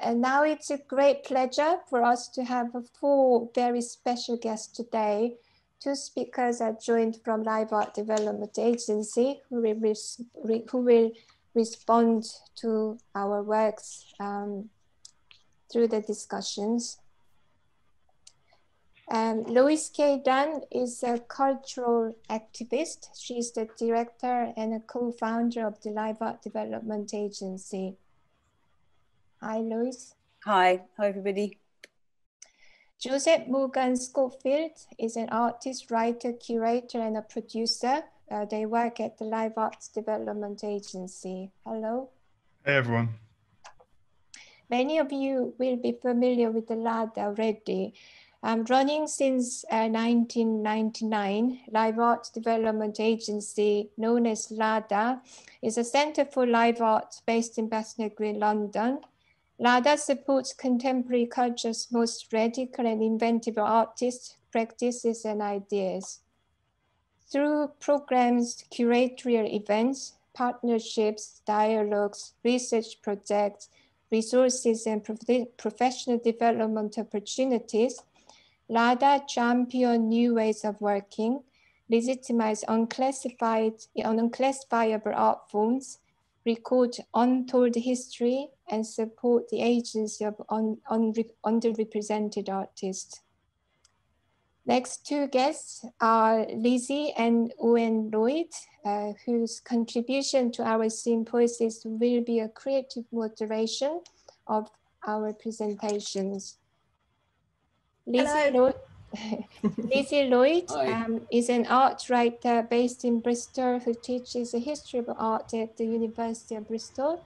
and now it's a great pleasure for us to have four very special guests today. Two speakers are joined from Live Art Development Agency who will respond to our works through the discussions. Lois Keidan is a cultural activist. She's the director and a co-founder of the Live Art Development Agency. Hi, Lois. Hi everybody. Joseph Morgan Schofield is an artist, writer, curator, and a producer. They work at the Live Arts Development Agency. Hello. Hey, everyone. Many of you will be familiar with the LADA already. Running since 1999, Live Arts Development Agency, known as LADA, is a centre for live art based in Bethnal Green, London. LADA supports contemporary culture's most radical and inventive artists, practices, and ideas. Through programs, curatorial events, partnerships, dialogues, research projects, resources, and professional development opportunities, LADA champions new ways of working, legitimize unclassifiable art forms, record untold history, and support the agency of underrepresented artists. Next two guests are Lizzie and Owen Lloyd, whose contribution to our Sympoiesis will be a creative moderation of our presentations. Lizzie Lloyd is an art writer based in Bristol who teaches the history of art at the University of Bristol.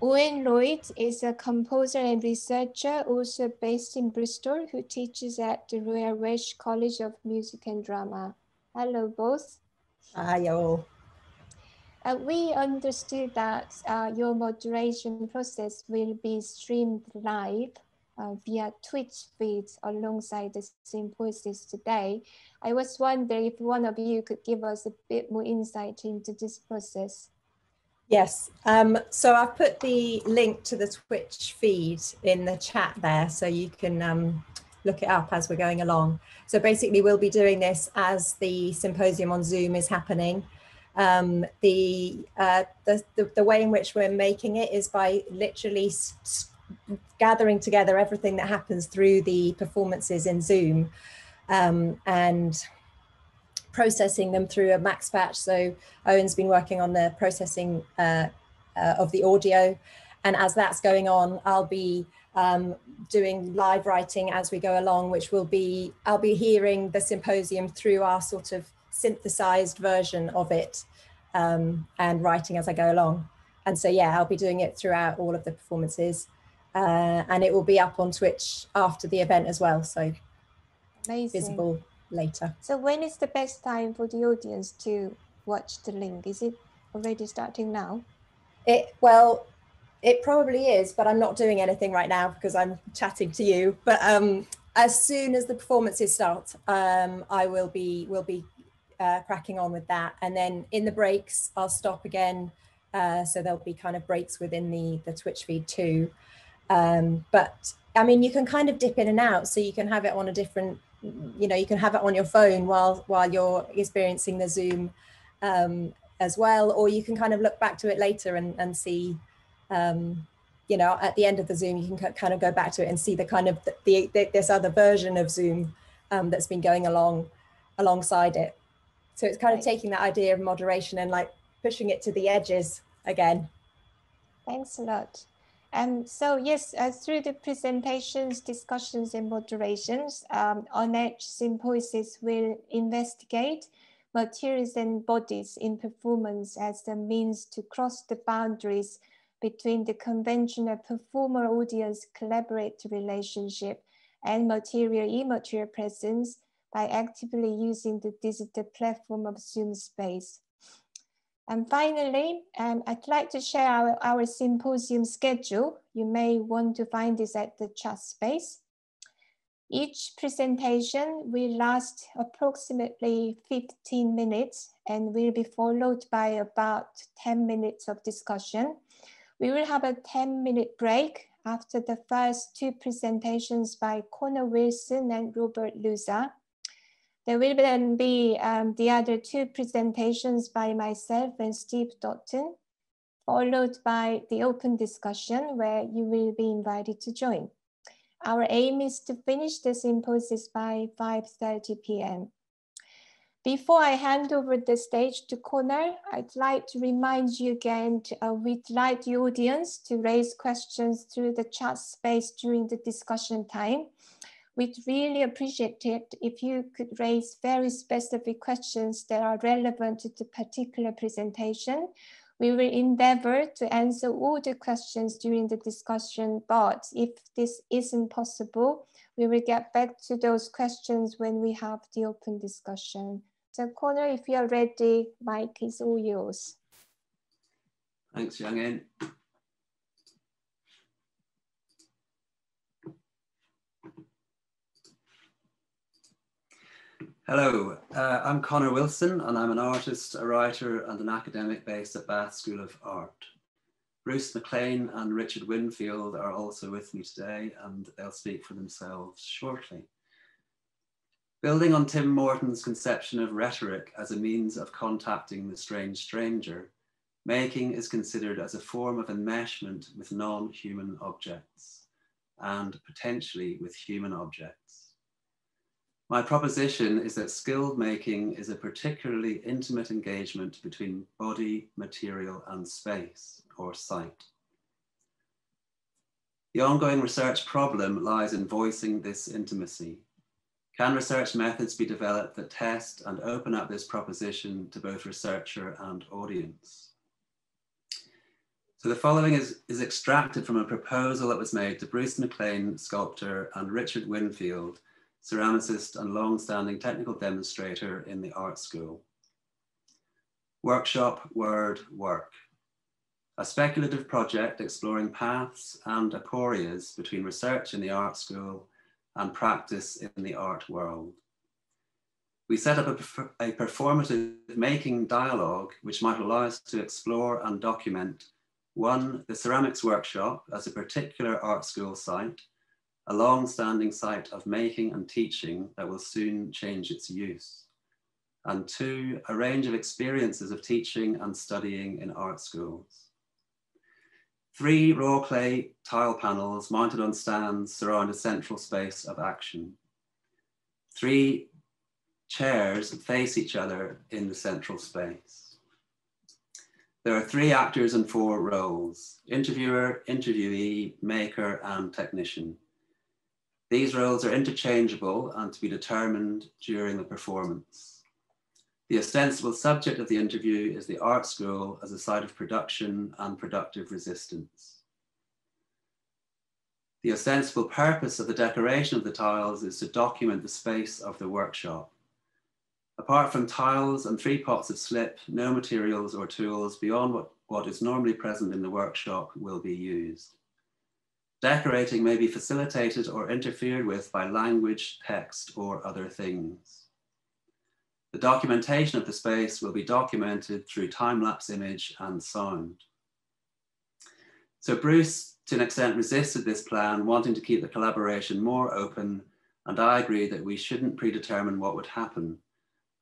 Owen Lloyd is a composer and researcher also based in Bristol who teaches at the Royal Welsh College of Music and Drama. Hello both. Hi all. We understood that your moderation process will be streamed live via Twitch feeds alongside the Sympoiesis today. I was wondering if one of you could give us a bit more insight into this process. Yes, so I've put the link to the Twitch feed in the chat there, so you can look it up as we're going along. So basically we'll be doing this as the symposium on Zoom is happening. The way in which we're making it is by literally gathering together everything that happens through the performances in Zoom and processing them through a max batch. So Owen's been working on the processing of the audio, and as that's going on, I'll be doing live writing as we go along, which will be, I'll be hearing the symposium through our sort of synthesized version of it and writing as I go along. And so, yeah, I'll be doing it throughout all of the performances and it will be up on Twitch after the event as well. So amazing. Visible later. So when is the best time for the audience to watch the link? Is it already starting now? Well, it probably is, but I'm not doing anything right now because I'm chatting to you. But as soon as the performances start, we'll be cracking on with that. And then in the breaks, I'll stop again. So there'll be kind of breaks within the Twitch feed too. But I mean, you can kind of dip in and out, so you can have it on a different, you know, you can have it on your phone while you're experiencing the Zoom as well, or you can kind of look back to it later and see, you know, at the end of the Zoom, you can kind of go back to it and see the kind of this other version of Zoom that's been going alongside it. So it's kind of taking that idea of moderation and like pushing it to the edges again. Thanks a lot. So yes, through the presentations, discussions, and moderations, On Edge Sympoiesis will investigate materials and bodies in performance as a means to cross the boundaries between the conventional performer-audience collaborative relationship and material-immaterial presence by actively using the digital platform of Zoom space. And finally, I'd like to share our symposium schedule. You may want to find this at the chat space. Each presentation will last approximately 15 minutes and will be followed by about 10 minutes of discussion. We will have a 10-minute break after the first two presentations by Connor Wilson and Robert Luza. There will then be the other two presentations by myself and Steve Doughton, followed by the open discussion where you will be invited to join. Our aim is to finish the Symposium by 5:30 p.m. Before I hand over the stage to Connor, I'd like to remind you again, we'd like the audience to raise questions through the chat space during the discussion time. We'd really appreciate it if you could raise very specific questions that are relevant to the particular presentation. We will endeavor to answer all the questions during the discussion, but if this isn't possible, we will get back to those questions when we have the open discussion. So Connor, if you are ready, mic is all yours. Thanks, Young-In. Hello, I'm Connor Wilson, and I'm an artist, a writer, and an academic based at Bath School of Art. Bruce McLean and Richard Winfield are also with me today, and they'll speak for themselves shortly. Building on Tim Morton's conception of rhetoric as a means of contacting the strange stranger, making is considered as a form of enmeshment with non-human objects, and potentially with human objects. My proposition is that skilled making is a particularly intimate engagement between body, material, and space, or sight. The ongoing research problem lies in voicing this intimacy. Can research methods be developed that test and open up this proposition to both researcher and audience? So the following is extracted from a proposal that was made to Bruce McLean, sculptor, and Richard Winfield, ceramicist and long-standing technical demonstrator in the art school. Workshop, word, work. A speculative project exploring paths and aporias between research in the art school and practice in the art world. We set up a performative making dialogue which might allow us to explore and document, one, the ceramics workshop as a particular art school site, a long-standing site of making and teaching that will soon change its use. And two, a range of experiences of teaching and studying in art schools. 3 raw clay tile panels mounted on stands surround a central space of action. 3 chairs face each other in the central space. There are 3 actors and 4 roles: interviewer, interviewee, maker, and technician. These roles are interchangeable and to be determined during the performance. The ostensible subject of the interview is the art school as a site of production and productive resistance. The ostensible purpose of the decoration of the tiles is to document the space of the workshop. Apart from tiles and 3 pots of slip, no materials or tools beyond what is normally present in the workshop will be used. Decorating may be facilitated or interfered with by language, text, or other things. The documentation of the space will be documented through time-lapse image and sound. So Bruce, to an extent, resisted this plan, wanting to keep the collaboration more open, and I agreed that we shouldn't predetermine what would happen.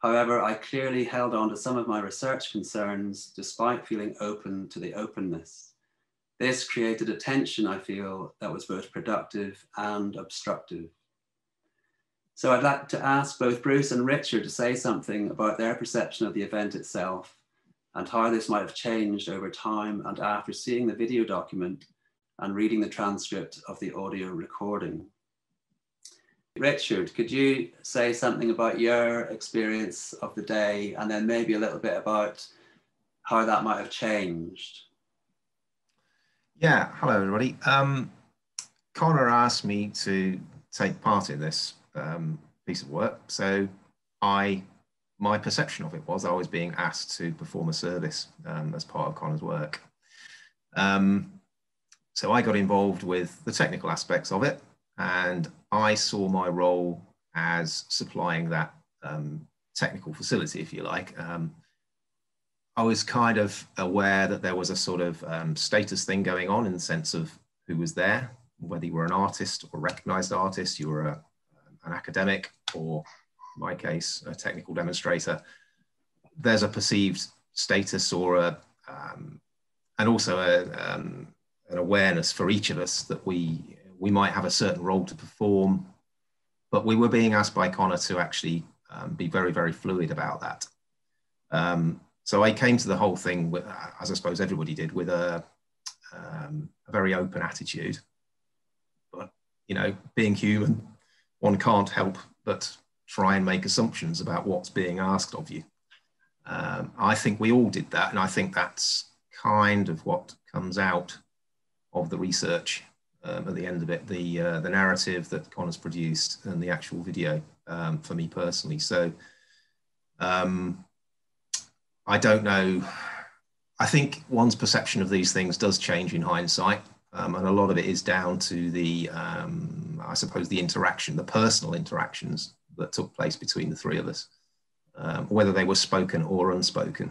However, I clearly held on to some of my research concerns despite feeling open to the openness. This created a tension, I feel, that was both productive and obstructive. So I'd like to ask both Bruce and Richard to say something about their perception of the event itself and how this might have changed over time and after seeing the video document and reading the transcript of the audio recording. Richard, could you say something about your experience of the day and then maybe a little bit about how that might have changed? Yeah, hello everybody. Connor asked me to take part in this piece of work, so my perception of it was I was being asked to perform a service as part of Connor's work. So I got involved with the technical aspects of it, and I saw my role as supplying that technical facility, if you like. I was kind of aware that there was a sort of status thing going on in the sense of who was there, whether you were an artist or a recognized artist, you were an academic, or in my case, a technical demonstrator. There's a perceived status or and also an awareness for each of us that we might have a certain role to perform, but we were being asked by Connor to actually be very, very fluid about that. So I came to the whole thing, with, as I suppose everybody did, with a very open attitude. But, you know, being human, one can't help but try and make assumptions about what's being asked of you. I think we all did that, and I think that's kind of what comes out of the research at the end of it, the narrative that Connor's produced and the actual video for me personally. So I don't know. I think one's perception of these things does change in hindsight, and a lot of it is down to the, I suppose, the interaction, the personal interactions that took place between the three of us, whether they were spoken or unspoken.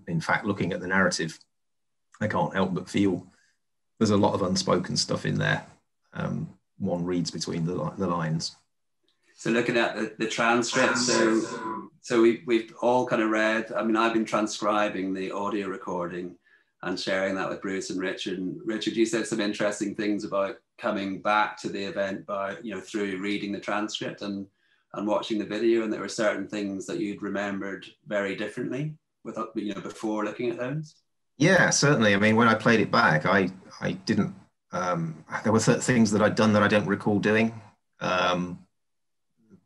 In fact, looking at the narrative, I can't help but feel there's a lot of unspoken stuff in there. One reads between the lines. So looking at the transcript, so we've all kind of read, I mean, I've been transcribing the audio recording and sharing that with Bruce and Richard. And Richard, you said some interesting things about coming back to the event by, you know, through reading the transcript and watching the video, and there were certain things that you'd remembered very differently without, you know, before looking at those. Yeah, certainly. I mean, when I played it back, I didn't, there were things that I'd done that I don't recall doing.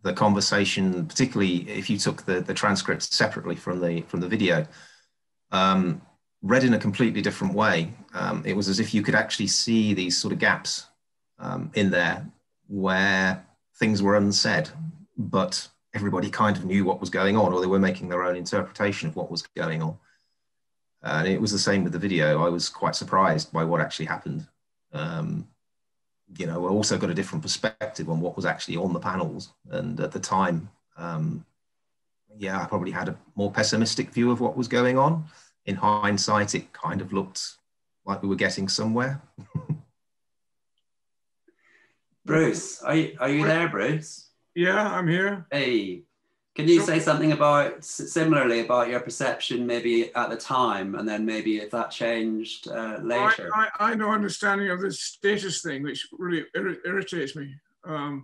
The conversation, particularly if you took the transcript separately from the video, read in a completely different way. It was as if you could actually see these sort of gaps in there where things were unsaid, but everybody kind of knew what was going on, or they were making their own interpretation of what was going on. And it was the same with the video. I was quite surprised by what actually happened. You know, I also got a different perspective on what was actually on the panels. And at the time, yeah, I probably had a more pessimistic view of what was going on. In hindsight, it kind of looked like we were getting somewhere. Bruce, are you there, Bruce? Yeah, I'm here. Hey, can you say something about, similarly, about your perception maybe at the time, and then maybe if that changed later? I had no understanding of this status thing, which really irritates me. I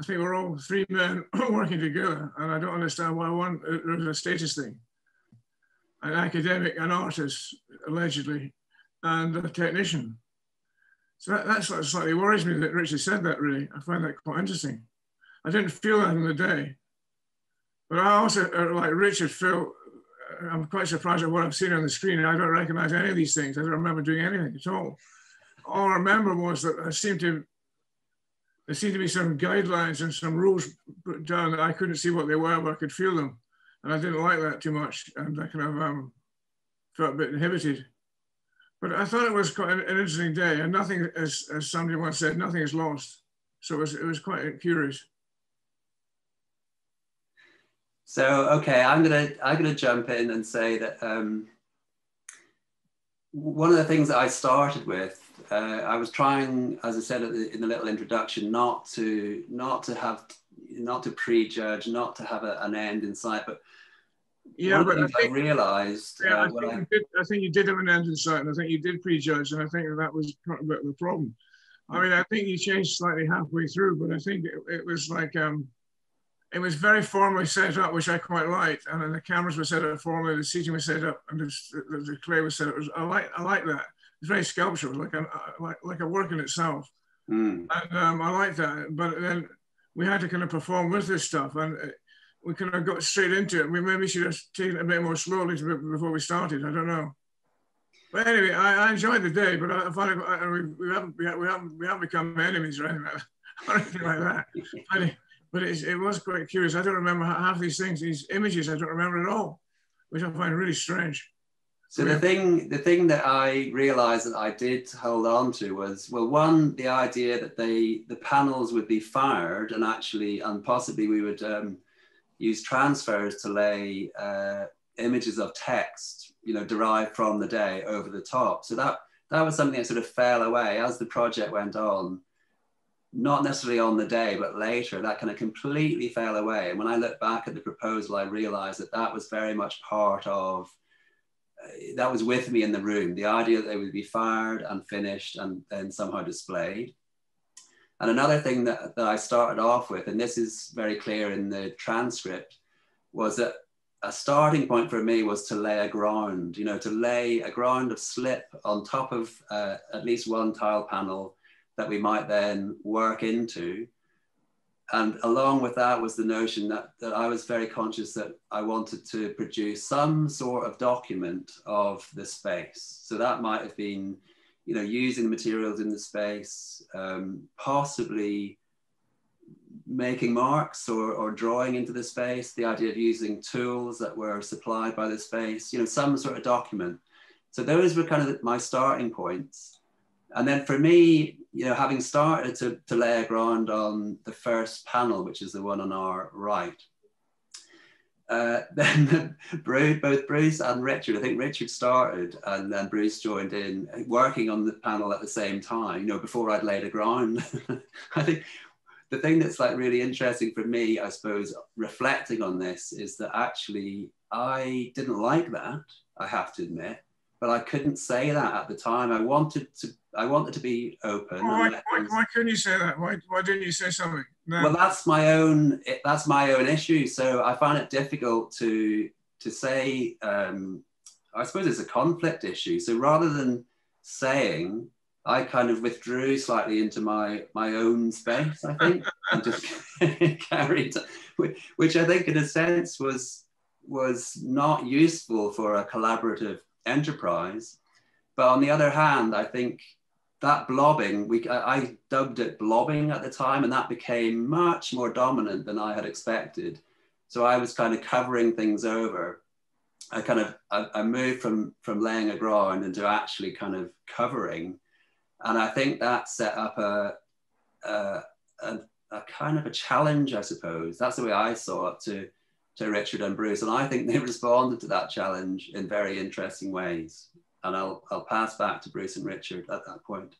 think we're all three men working together, and I don't understand why there's a status thing. An academic, an artist, allegedly, and a technician. So that's what slightly worries me that Richard said that, really. I find that quite interesting. I didn't feel that in the day. But I also, like Richard, feel, I'm quite surprised at what I've seen on the screen, and I don't recognize any of these things. I don't remember doing anything at all. All I remember was that there seemed to be some guidelines and some rules put down that I couldn't see what they were, but I could feel them. And I didn't like that too much, and I kind of felt a bit inhibited. But I thought it was quite an interesting day, and nothing, as somebody once said, nothing is lost. So it was quite curious. So, okay, I'm gonna jump in and say that one of the things that I started with, I was trying, as I said in the little introduction, not to prejudge, not to have an end in sight, but yeah, but I realized. Yeah, I think you did have an end in sight, and I think you did prejudge, and I think that was part of the problem. I mean, I think you changed slightly halfway through, but I think it was like. It was very formally set up, which I quite liked, and then the cameras were set up formally, the seating was set up, and the clay was set up. I like that. It's very sculptural, like a work in itself. And I like that. But then we had to kind of perform with this stuff, and we kind of got straight into it. We maybe should have taken it a bit more slowly before we started. I don't know. But anyway, I enjoyed the day, but I find we haven't become enemies or anything like that. But it was quite curious. I don't remember half these things, these images, I don't remember at all, which I find really strange. So the thing that I realized that I did hold on to was, well, one, the idea that the panels would be fired, and actually, and possibly we would use transfers to lay images of text, you know, derived from the day over the top. So that was something that sort of fell away as the project went on. Not necessarily on the day, but later, that kind of completely fell away. And when I look back at the proposal, I realized that that was very much part of, that was with me in the room. The idea that they would be fired and finished and then somehow displayed. And another thing that I started off with, and this is very clear in the transcript, was that a starting point for me was to lay a ground, you know, to lay a ground of slip on top of at least one tile panel that we might then work into. And along with that was the notion that I was very conscious that I wanted to produce some sort of document of the space. So that might have been, you know, using the materials in the space, possibly making marks or drawing into the space, the idea of using tools that were supplied by the space, you know, some sort of document. So those were kind of my starting points. And then for me, you know, having started to lay a ground on the first panel, which is the one on our right, then both Bruce and Richard, I think Richard started and then Bruce joined in, working on the panel at the same time, you know, before I'd laid a ground. I think the thing that's like really interesting for me, I suppose, reflecting on this, is that actually I didn't like that, I have to admit, but I couldn't say that at the time. I wanted to be open. Why couldn't you say that? Why didn't you say something? No. Well, that's my own issue. So I find it difficult to say. I suppose it's a conflict issue. So rather than saying, I kind of withdrew slightly into my own space, I think, and just carried, which I think in a sense was not useful for a collaborative enterprise. But on the other hand, I think that blobbing, I dubbed it blobbing at the time, and that became much more dominant than I had expected. So I was kind of covering things over. I moved from laying a ground into actually kind of covering. And I think that set up a kind of a challenge, I suppose. That's the way I saw it to Richard and Bruce. And I think they responded to that challenge in very interesting ways. And I'll pass back to Bruce and Richard at that point.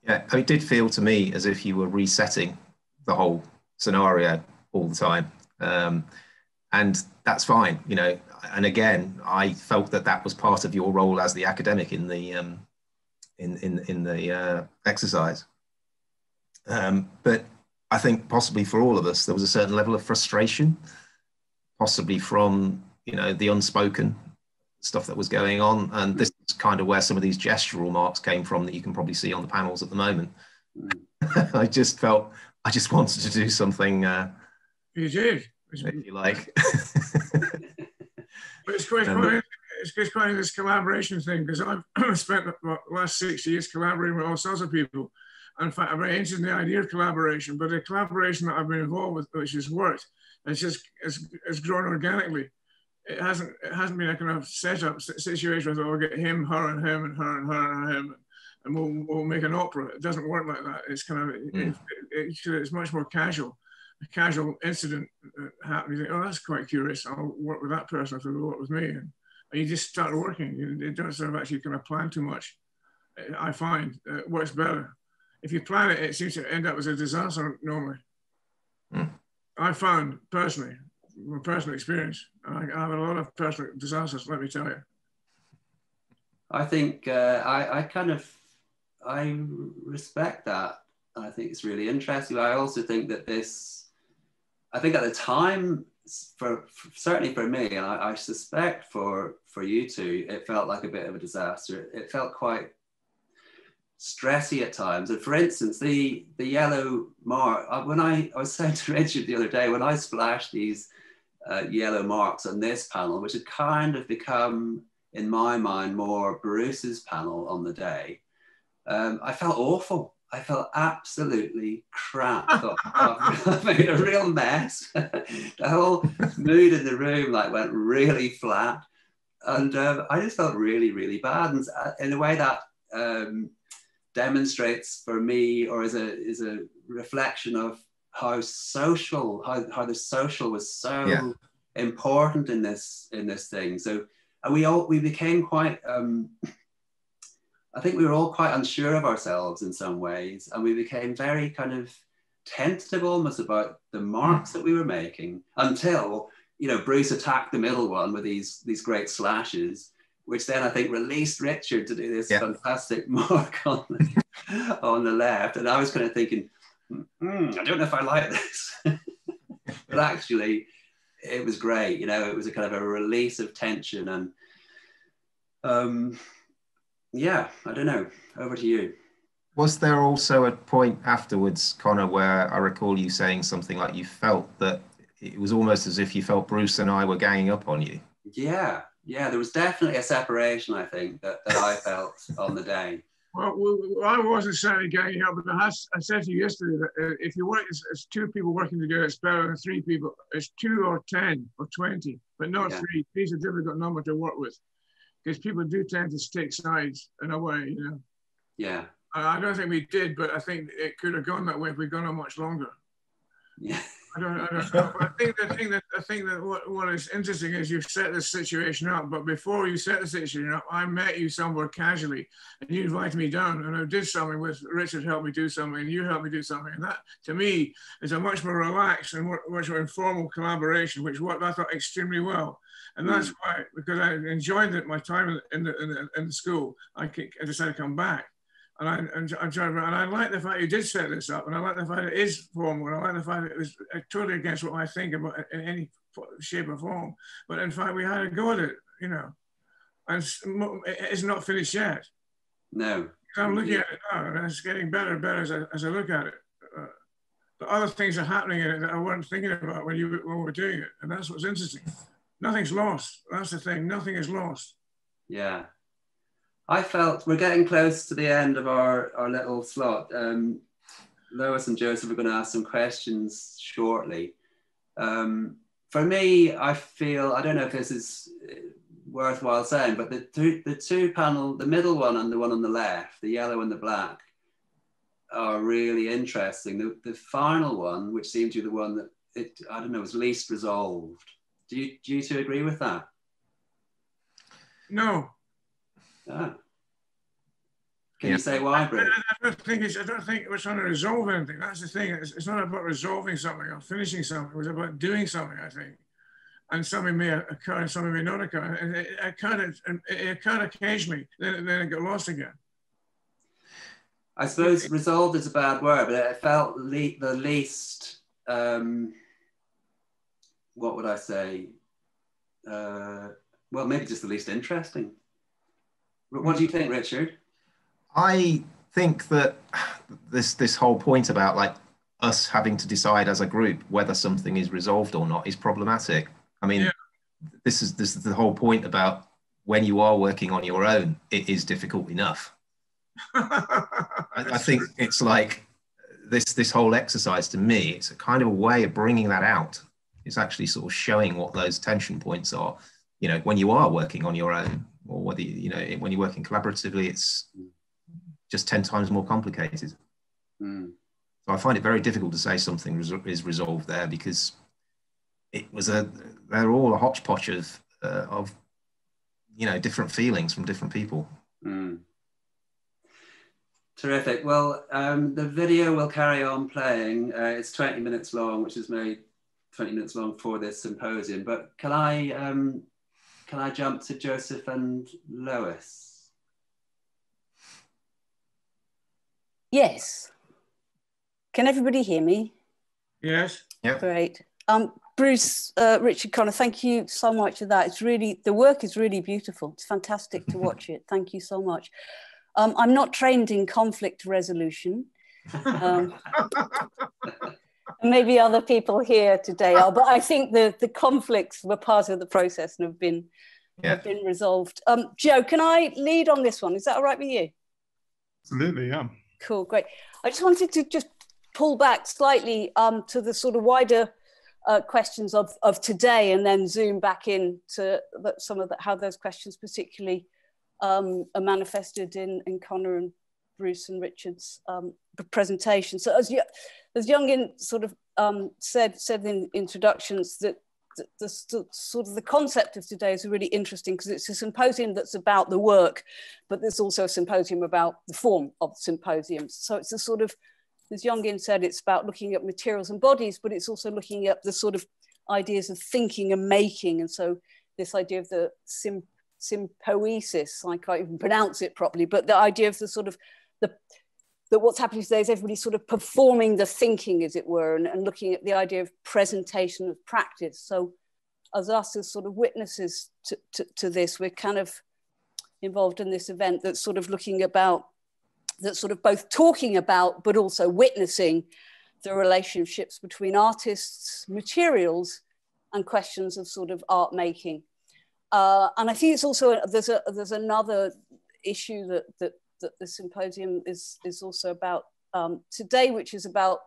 Yeah, it did feel to me as if you were resetting the whole scenario all the time. And that's fine, you know. And again, I felt that was part of your role as the academic in the exercise. But I think possibly for all of us, there was a certain level of frustration, possibly from, you know, the unspoken stuff that was going on. And this is kind of where some of these gestural marks came from that you can probably see on the panels at the moment. I just felt, I just wanted to do something. You did. If you like. But it's quite this collaboration thing, because I've spent the last 6 years collaborating with all sorts of people. In fact, I'm very interested in the idea of collaboration, but the collaboration that I've been involved with, which has worked, it's grown organically. It hasn't been a kind of setup situation where we'll get him, her, and him, and her, and her, and him, and we'll make an opera. It doesn't work like that. It's kind of it's much more casual. A casual incident happening. You think, oh, that's quite curious. I'll work with that person if they will work with me, and you just start working. You don't sort of actually kind of plan too much. I find it works better. If you plan it, it seems to end up as a disaster normally. I found personally, from personal experience, I have a lot of personal disasters, let me tell you. I think I respect that. I think it's really interesting. I also think that I think at the time, certainly for me, and I suspect for you two, it felt like a bit of a disaster. It felt quite stressy at times. And for instance, the yellow mark, when I was saying to Richard the other day, when I splashed these yellow marks on this panel, which had kind of become, in my mind, more Bruce's panel on the day, I felt awful. I felt absolutely crap. I made a real mess. The whole mood in the room went really flat. And I just felt really, really bad. And in a way that demonstrates for me, or is a reflection of how the social was so important in this thing. So we became quite, I think we were all quite unsure of ourselves in some ways, and we became very kind of tentative almost about the marks that we were making until, you know, Bruce attacked the middle one with these great slashes, which then I think released Richard to do this fantastic mark on the left. And I was kind of thinking, I don't know if I like this. But actually, it was great. You know, it was a kind of a release of tension. And yeah, I don't know. Over to you. Was there also a point afterwards, Connor, where I recall you saying something like you felt that it was almost as if you felt Bruce and I were ganging up on you? Yeah, there was definitely a separation, I think, that I felt on the day. Well, I wasn't certainly ganging up, but I said to you yesterday that if you work as two people working together, it's better than three people. It's 2 or 10 or 20, but not 3. 3 is a difficult number to work with, because people do tend to take sides in a way, you know. Yeah. I don't think we did, but I think it could have gone that way if we'd gone on much longer. Yeah. I don't know. I think that what is interesting is you've set this situation up, but before you set the situation up, I met you somewhere casually, and you invited me down, and I did something with Richard, helped me do something, and you helped me do something, and that to me is a much more relaxed and much more informal collaboration, which worked, I thought, extremely well, and that's why, because I enjoyed it, my time in the school, I decided to come back. And I like the fact you did set this up, and I like the fact it is formal, and I like the fact it was totally against what I think about in any shape or form. But in fact, we had a go at it, you know, and it's not finished yet. No. I'm looking at it now, and it's getting better and better as I look at it. But other things are happening in it that I wasn't thinking about when we were doing it, and that's what's interesting. Nothing's lost. That's the thing. Nothing is lost. Yeah. I felt we're getting close to the end of our little slot. Lois and Joseph are going to ask some questions shortly. For me, I feel, I don't know if this is worthwhile saying, but the two panel, the middle one and the one on the left, the yellow and the black, are really interesting. The final one, which seemed to be the one that I don't know, was least resolved. Do you two agree with that? No. Ah. Can you say why, Bruce? I don't think we're trying to resolve anything. That's the thing. It's not about resolving something or finishing something. It was about doing something, I think. And something may occur and something may not occur. And it occurred occasionally, then it got lost again. I suppose resolved is a bad word, but it felt the least, what would I say? Well, maybe just the least interesting. What do you think, Richard? I think that this whole point about like us having to decide as a group whether something is resolved or not is problematic. I mean, this is the whole point about when you are working on your own, it is difficult enough. I think it's like this whole exercise, to me, it's a kind of a way of bringing that out. It's actually sort of showing what those tension points are, you know, when you are working on your own, or whether, you know, when you're working collaboratively, it's just 10 times more complicated. So I find it very difficult to say something is resolved there, because it was they're all a hodgepodge of you know, different feelings from different people. Terrific. Well, the video will carry on playing. It's 20 minutes long, which is made 20 minutes long for this symposium. But can I jump to Joseph and Lois? Yes. Can everybody hear me? Yes. Yeah. Great. Bruce, Richard, Connor, thank you so much for that. It's really, the work is really beautiful. It's fantastic to watch it. Thank you so much. I'm not trained in conflict resolution. Maybe other people here today are, but I think the conflicts were part of the process and have been resolved. Joe, can I lead on this one? Is that all right with you? Absolutely, yeah. Cool, great. I just wanted to just pull back slightly to the sort of wider questions of today, and then zoom back into some of how those questions particularly are manifested in Connor and Bruce and Richard's presentation. So as Youngin sort of said in introductions, that sort of the concept of today is really interesting because it's a symposium that's about the work, but there's also a symposium about the form of symposiums. So it's a sort of, as Jungin said, it's about looking at materials and bodies, but it's also looking at the sort of ideas of thinking and making. And so this idea of the Sympoiesis, I can't even pronounce it properly, but the idea of the sort of that what's happening today is everybody sort of performing the thinking, as it were, and looking at the idea of presentation of practice. So as us as sort of witnesses to this, we're kind of involved in this event that's sort of looking about, that's sort of both talking about, but also witnessing the relationships between artists, materials, and questions of sort of art making. And I think it's also, there's another issue that the symposium is also about today, which is about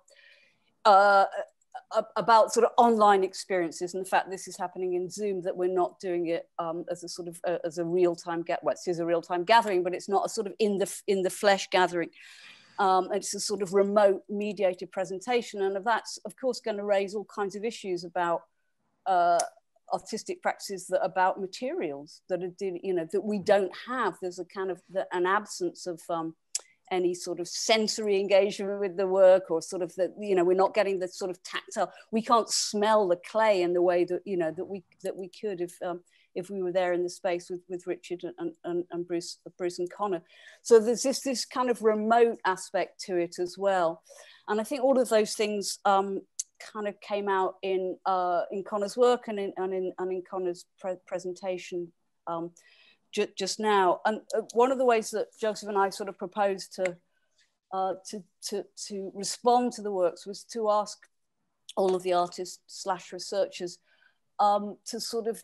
sort of online experiences, and the fact this is happening in Zoom, that we're not doing it as a sort of as a real-time well, it is a real-time gathering, but it's not a sort of in the flesh gathering. It's a sort of remote mediated presentation, and that's of course going to raise all kinds of issues about artistic practices that about materials that are, you know, that we don't have. There's a kind of an absence of any sort of sensory engagement with the work, or sort of that, you know, we're not getting the sort of tactile. We can't smell the clay in the way that, you know, that we could if we were there in the space with Richard and Bruce and Connor. So there's this kind of remote aspect to it as well, and I think all of those things kind of came out in Connor's work and in Connor's presentation just now. And one of the ways that Joseph and I sort of proposed to respond to the works was to ask all of the artists / researchers to sort of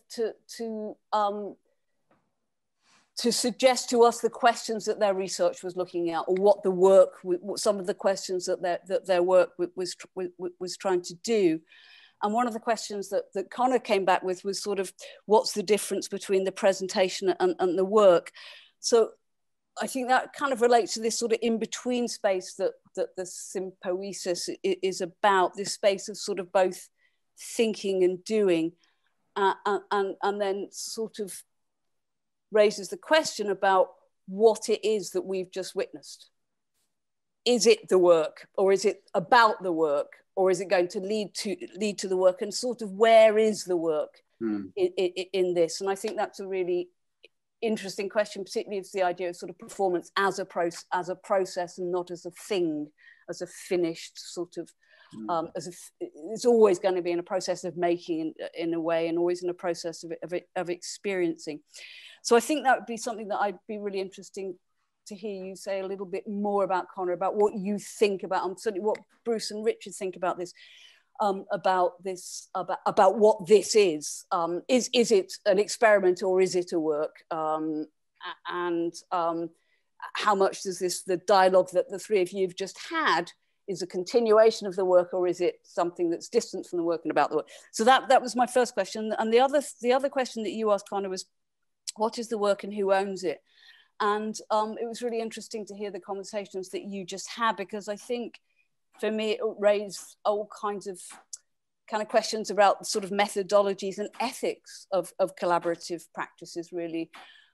to suggest to us the questions that their research was looking at, or what the work, some of the questions that their work was trying to do. And one of the questions that Connor came back with was sort of, what's the difference between the presentation and the work? So I think that kind of relates to this sort of in-between space that the Sympoiesis is about, this space of sort of both thinking and doing, and then sort of raises the question about what it is that we've just witnessed. Is it the work, or is it about the work, or is it going to lead to the work, and sort of where is the work in this? And I think that's a really interesting question, particularly if the idea of sort of performance as a process and not as a thing, as a finished sort of, it's always going to be in a process of making in a way, and always in a process of experiencing. So I think that would be something that I'd be really interesting to hear you say a little bit more about, Connor, about what you think about, and certainly what Bruce and Richard think about this, about what this is. Is it an experiment, or is it a work? And how much does the dialogue that the three of you have just had is a continuation of the work, or is it something that's distant from the work and about the work? So that was my first question. And the other question that you asked, Connor, was, what is the work and who owns it? And it was really interesting to hear the conversations that you just had, because I think for me it raised all kinds of questions about sort of methodologies and ethics of collaborative practices, really,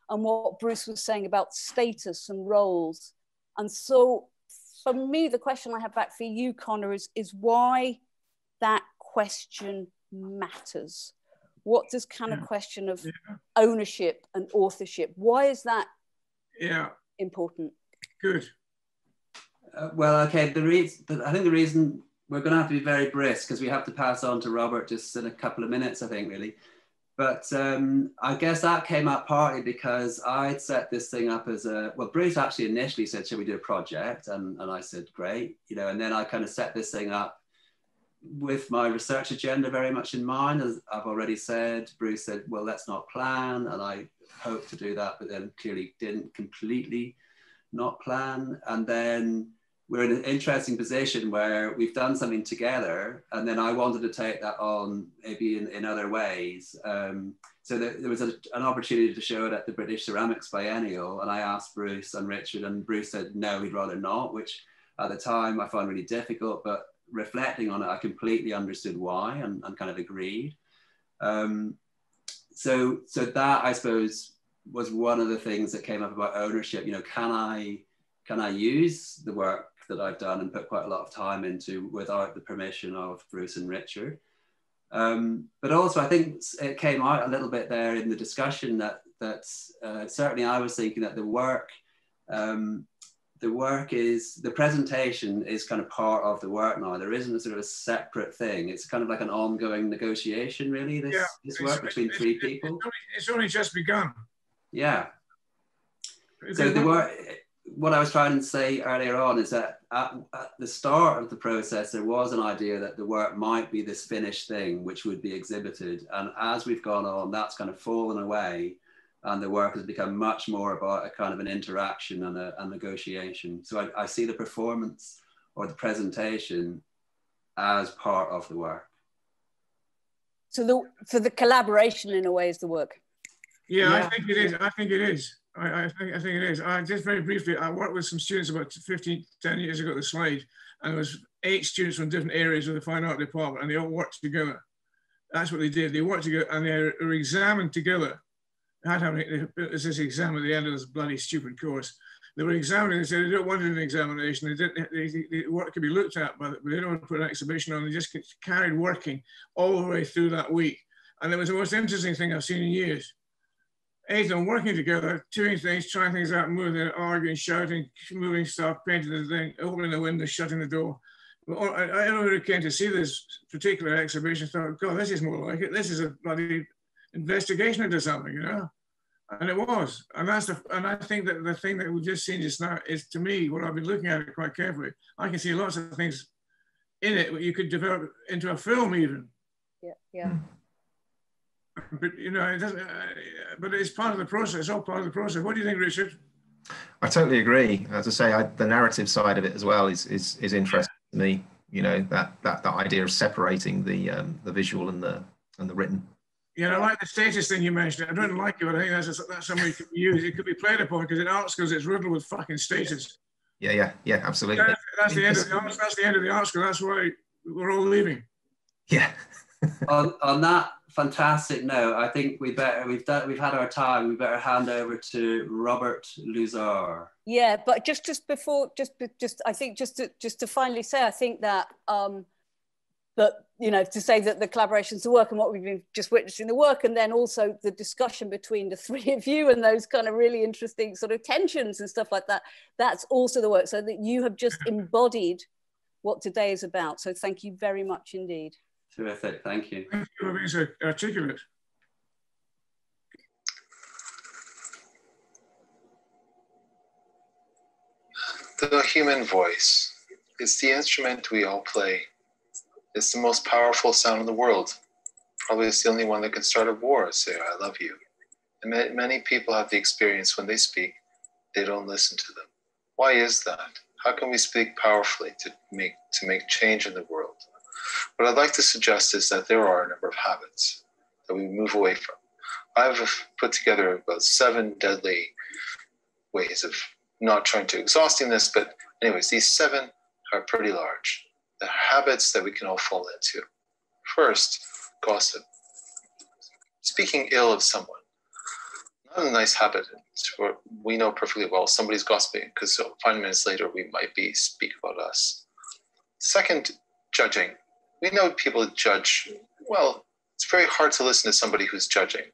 and what Bruce was saying about status and roles. And so for me, the question I have back for you, Connor, is why that question matters. What does question of ownership and authorship, why is that important? Good. Well, okay, I think the reason we're going to have to be very brisk, because we have to pass on to Robert just in a couple of minutes, I think, really. But I guess that came up partly because I'd set this thing up as Bruce actually initially said, should we do a project? And I said, great, you know, and then I kind of set this thing up with my research agenda very much in mind. As I've already said, Bruce said, well, let's not plan. And I hoped to do that, but then clearly didn't completely not plan. And then we're in an interesting position where we've done something together, and then I wanted to take that on maybe in other ways. So there was an opportunity to show it at the British Ceramics Biennial, and I asked Bruce and Richard, and Bruce said, no, he'd rather not, which at the time I found really difficult, but reflecting on it, I completely understood why and kind of agreed. So that, I suppose, was one of the things that came up about ownership. You know, can I use the work that I've done and put quite a lot of time into without the permission of Bruce and Richard? But also, I think it came out a little bit there in the discussion that certainly I was thinking that the work is, the presentation is kind of part of the work now. There isn't a sort of a separate thing. It's kind of like an ongoing negotiation, really, this work between three people. It's only just begun. Yeah. So the work, what I was trying to say earlier on is that at the start of the process, there was an idea that the work might be this finished thing, which would be exhibited. And as we've gone on, that's kind of fallen away. And the work has become much more about a kind of an interaction and a negotiation. So I see the performance or the presentation as part of the work. So for the collaboration, in a way, is the work. Yeah, I think it is. I think it is. I think it is. Just very briefly, I worked with some students about 10 years ago at the Slide, and there was 8 students from different areas of the fine art department, and they all worked together. That's what they did. They worked together, and they were examined together. There's this exam at the end of this bloody stupid course. They were examining, they said they don't want an examination. The work could be looked at, but they don't want to put an exhibition on. They just carried working all the way through that week. And it was the most interesting thing I've seen in years. 8 of them working together, doing things, trying things out, moving, arguing, shouting, moving stuff, painting the thing, opening the window, shutting the door. I don't know who came to see this particular exhibition, thought, God, this is more like it. This is a bloody investigation into something, you know? And it was. And I think that the thing that we've just seen just now is, to me, what I've been looking at it quite carefully. I can see lots of things in it that you could develop into a film even. Yeah, yeah. But, you know, it doesn't, but it's part of the process, all part of the process. What do you think, Richard? I totally agree. As I say, the narrative side of it as well is interesting to me. You know, that idea of separating the visual and the written. Yeah, I like the status thing you mentioned. I don't like it, but I think that's something that could be used. It could be played upon, because in art schools it's riddled with fucking status. Yeah, absolutely. That's the end of the art. That's the end of the art school. That's why we're all leaving. Yeah. on that fantastic note, I think we've had our time. We better hand over to Robert Luzar. Yeah, but just I think just to finally say, I think that that, you know, to say that the collaboration's the work and what we've been just witnessing the work, and then also the discussion between the three of you and those kind of really interesting sort of tensions and stuff like that, that's also the work. So that you have just embodied what today is about. So thank you very much indeed. Terrific, thank you. Thank you for being so articulate. The human voice is the instrument we all play. It's the most powerful sound in the world. Probably it's the only one that can start a war, say, I love you. And many people have the experience when they speak, they don't listen to them. Why is that? How can we speak powerfully to make change in the world? What I'd like to suggest is that there are a number of habits that we move away from. I've put together about 7 deadly ways of not trying to exhausting this, but anyways, these 7 are pretty large. The habits that we can all fall into. First, gossip. Speaking ill of someone. Not a nice habit. We know perfectly well somebody's gossiping, because 5 minutes later we might speak about us. Second, judging. We know people judge. Well, it's very hard to listen to somebody who's judging.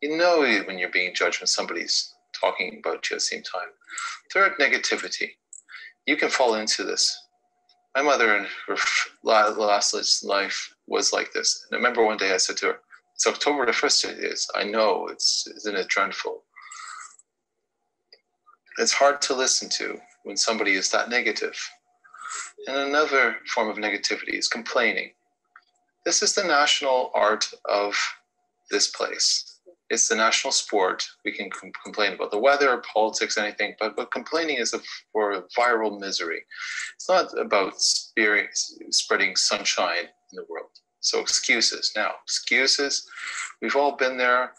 You know when you're being judged when somebody's talking about you at the same time. Third, negativity. You can fall into this. My mother in her last life was like this. And I remember one day I said to her, it's October the 1st it is. I know, isn't it dreadful? It's hard to listen to when somebody is that negative. And another form of negativity is complaining. This is the national art of this place. It's the national sport. We can complain about the weather, politics, anything, but complaining is for viral misery. It's not about spreading sunshine in the world. So excuses. Now, excuses, we've all been there.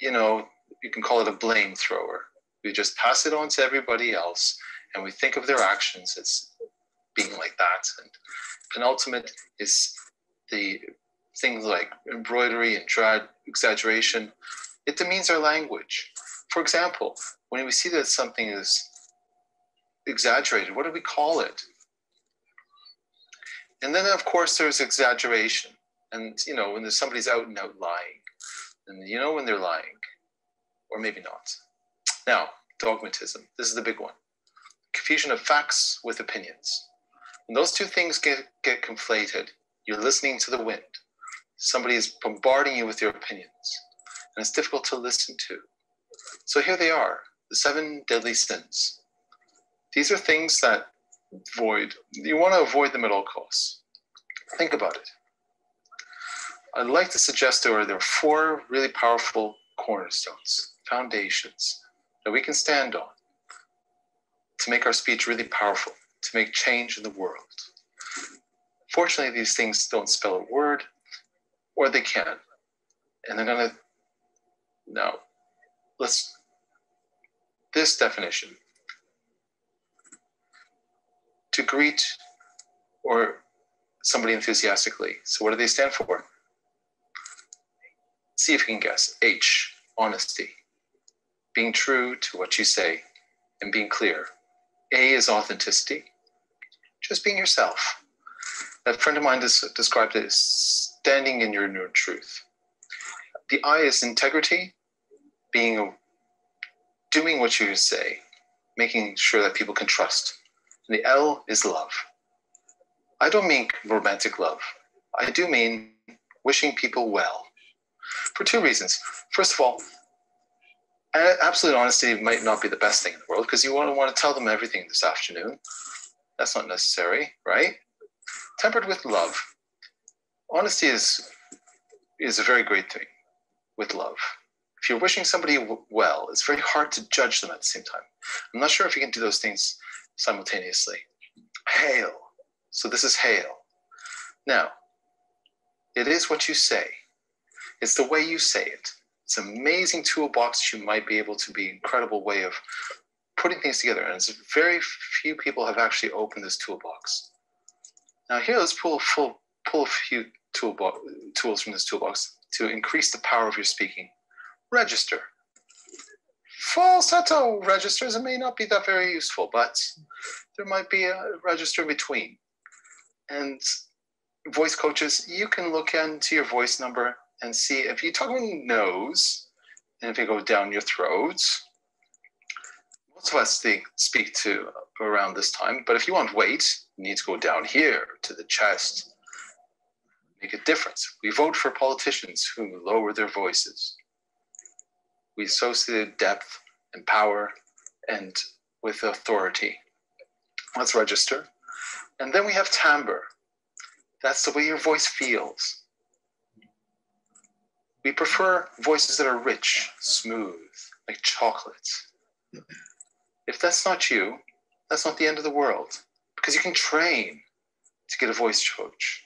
You know, you can call it a blame thrower. We just pass it on to everybody else, and we think of their actions as being like that. And penultimate is the things like embroidery and exaggeration, it demeans our language. For example, when we see that something is exaggerated, what do we call it? And then, of course, there's exaggeration. And, you know, when there's somebody's out and out lying, and you know when they're lying, or maybe not. Now, dogmatism. This is the big one. Confusion of facts with opinions. When those two things get conflated, you're listening to the wind. Somebody is bombarding you with their opinions, and it's difficult to listen to. So here they are, the 7 deadly sins. These are things that you want to avoid them at all costs. Think about it. I'd like to suggest there are 4 really powerful cornerstones, foundations that we can stand on to make our speech really powerful, to make change in the world. Fortunately, these things don't spell a word, or they can. And they're gonna, now, this definition. To greet or somebody enthusiastically. So what do they stand for? See if you can guess. H, honesty. Being true to what you say and being clear. A is authenticity. Just being yourself. A friend of mine described it as standing in your truth. The I is integrity, doing what you say, making sure that people can trust. And the L is love. I don't mean romantic love. I do mean wishing people well. For 2 reasons. First of all, absolute honesty might not be the best thing in the world because you want to tell them everything this afternoon. That's not necessary, right? Tempered with love. Honesty is a very great thing with love. If you're wishing somebody well, it's very hard to judge them at the same time. I'm not sure if you can do those things simultaneously. Hail. So this is hail. Now, it is what you say. It's the way you say it. It's an amazing toolbox. You might be able to be an incredible way of putting things together. And it's very few people have actually opened this toolbox. Now here, let's pull a few tools from this toolbox to increase the power of your speaking. Register. Falsetto registers, it may not be that very useful, but there might be a register in between. And voice coaches, you can look into your voice number and see if you talk in nose, and if you go down your throat, most of us speak to around this time, but if you want weight, you need to go down here to the chest. Make a difference. We vote for politicians who lower their voices. We associate depth and power and with authority. Let's register. And then we have timbre. That's the way your voice feels. We prefer voices that are rich, smooth, like chocolate. If that's not you, that's not the end of the world, because you can train to get a voice coach.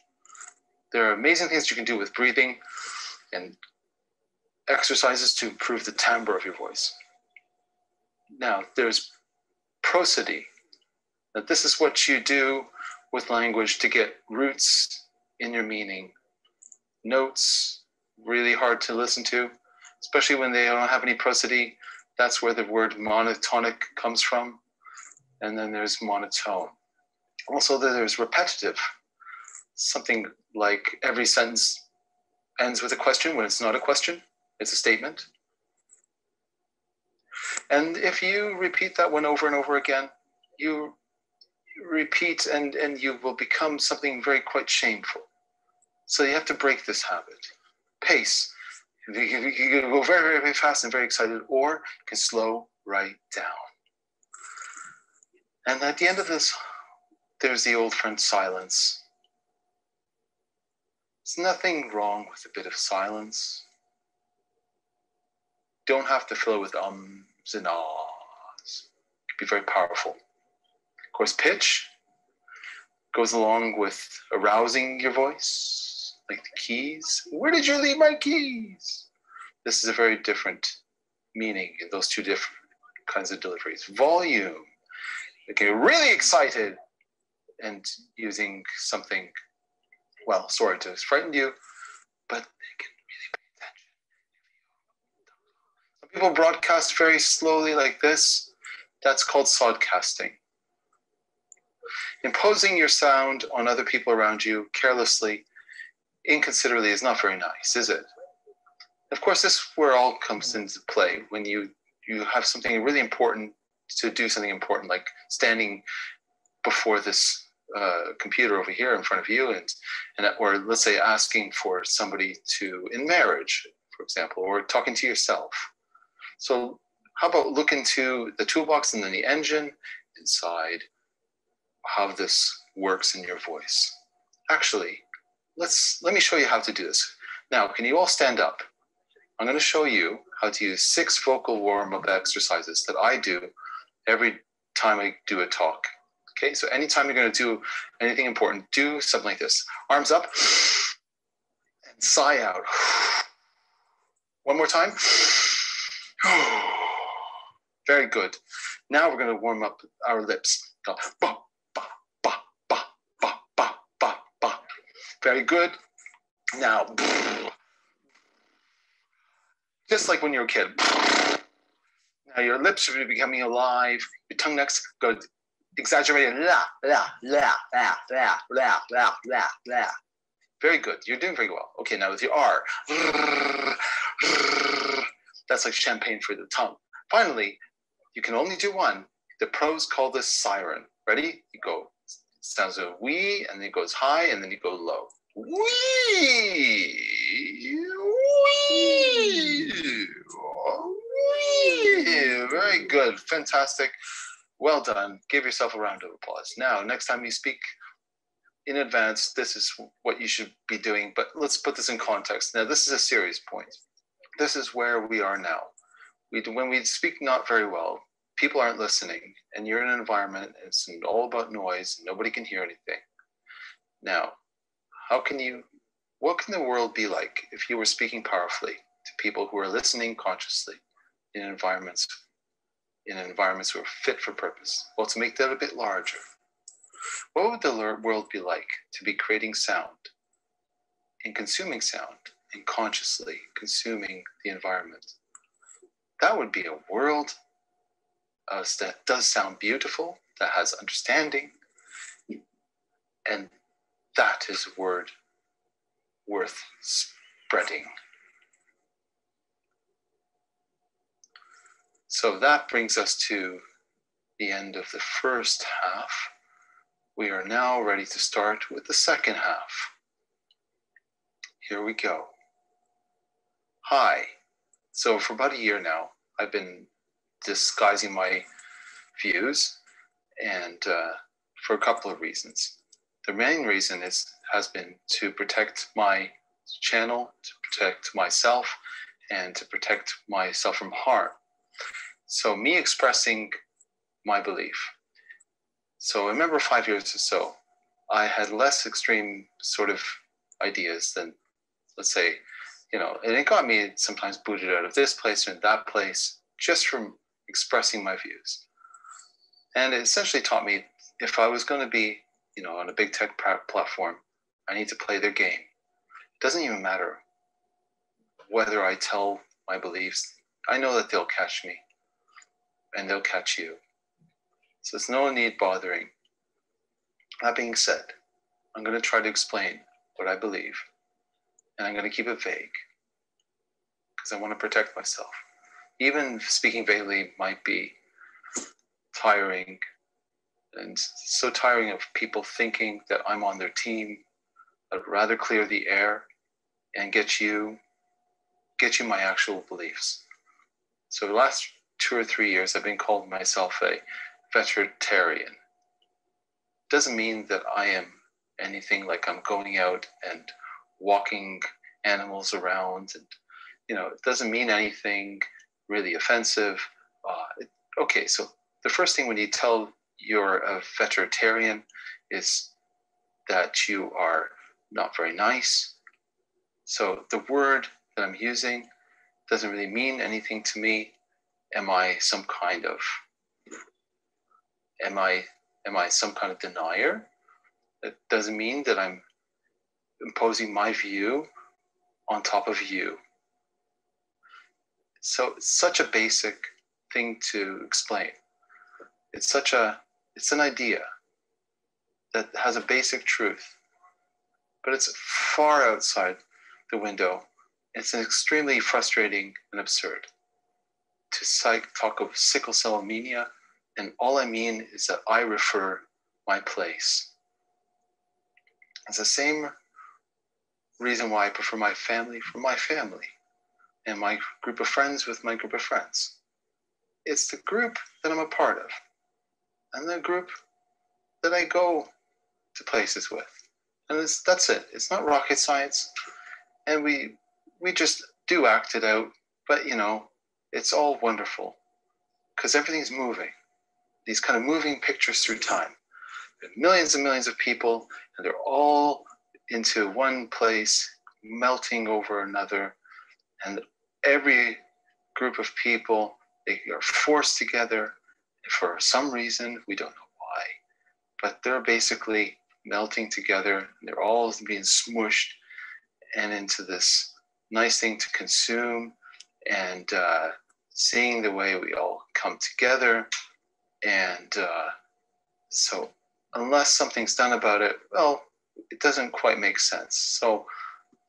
There are amazing things you can do with breathing and exercises to improve the timbre of your voice. Now, there's prosody. Now, this is what you do with language to get roots in your meaning. Notes, really hard to listen to, especially when they don't have any prosody. That's where the word monotonic comes from. And then there's monotone. Also, there's repetitive. Something like every sentence ends with a question when it's not a question, it's a statement. And if you repeat that one over and over again, you repeat and you will become something very quite shameful. So you have to break this habit. Pace. You can go very, very, very fast and very excited, or you can slow right down. And at the end of this, there's the old friend silence. There's nothing wrong with a bit of silence. You don't have to fill it with ums and ahs. It can be very powerful. Of course, pitch goes along with arousing your voice, like the keys. Where did you leave my keys? This is a very different meaning in those two different kinds of deliveries. Volume. You get really excited and using something, well, sorry to frighten you, but they can really pay attention. Some people broadcast very slowly like this. That's called sodcasting. Imposing your sound on other people around you carelessly, inconsiderately is not very nice, is it? Of course, this is where all comes into play when you have something really important to do, something important like standing before this computer over here in front of you, and or let's say asking for somebody to in marriage, for example, or talking to yourself. So how about look into the toolbox and then the engine inside, how this works in your voice. Actually, let me show you how to do this. Now, can you all stand up? I'm going to show you how to use 6 vocal warm-up exercises that I do every time I do a talk. Okay, so anytime you're going to do anything important, do something like this. Arms up and sigh out. One more time. Very good. Now we're going to warm up our lips. Go, ba, ba, ba, ba, ba, ba, ba, ba. Very good. Now, just like when you're a kid. Now your lips should be becoming alive. Your tongue next, go exaggerated. La, la, la, la, la, la, la, la, la. Very good. You're doing very well. Okay, now with your R. That's like champagne for the tongue. Finally, you can only do one. The pros call this siren. Ready? You go, it sounds a wee, and then it goes high, and then you go low. Wee, wee, wee. Very good. Fantastic. Well done. Give yourself a round of applause. Now, next time you speak in advance, this is what you should be doing, but let's put this in context. Now, this is a serious point. This is where we are now. When we speak not very well, people aren't listening, and you're in an environment, and it's all about noise, and nobody can hear anything. Now, what can the world be like if you were speaking powerfully to people who are listening consciously in environments who are fit for purpose? Well, to make that a bit larger, what would the world be like to be creating sound and consuming sound and consciously consuming the environment? That would be a world that does sound beautiful, that has understanding, and that is a word worth spreading. So that brings us to the end of the first half. We are now ready to start with the second half. Here we go. Hi. So for about a year now, I've been disguising my views, and for a couple of reasons. The main reason has been to protect my channel, to protect myself, and to protect myself from harm. So me expressing my belief. So I remember 5 years or so, I had less extreme sort of ideas than, let's say, and it got me sometimes booted out of this place or that place just from expressing my views. And it essentially taught me if I was going to be, on a big tech platform, I need to play their game. It doesn't even matter whether I tell my beliefs. I know that they'll catch me and they'll catch you. So there's no need bothering. That being said, I'm going to try to explain what I believe, and I'm going to keep it vague because I want to protect myself. Even speaking vaguely might be tiring, and so tiring of people thinking that I'm on their team. I'd rather clear the air and get you my actual beliefs. So the last 2 or 3 years, I've been calling myself a vegetarian. Doesn't mean that I am anything like I'm going out and walking animals around, and it doesn't mean anything really offensive. Okay, so the first thing when you tell you're a vegetarian is that you are not very nice. So the word that I'm using doesn't really mean anything to me. Am I some kind of denier? It doesn't mean that I'm imposing my view on top of you. So it's such a basic thing to explain. It's an idea that has a basic truth, but it's far outside the window. It's extremely frustrating and absurd to talk of sickle cell anemia, and all I mean is that I refer my place. It's the same reason why I prefer my family from my family, and my group of friends with my group of friends. It's the group that I'm a part of, and the group that I go to places with. And that's it. It's not rocket science. And we just do act it out, but you know, it's all wonderful because everything's moving. These kind of moving pictures through time. There are millions and millions of people, and they're all into one place, melting over another. And every group of people, they are forced together for some reason, we don't know why, but they're basically melting together. And they're all being smushed and into this nice thing to consume, and seeing the way we all come together. And so unless something's done about it, well, it doesn't quite make sense. So,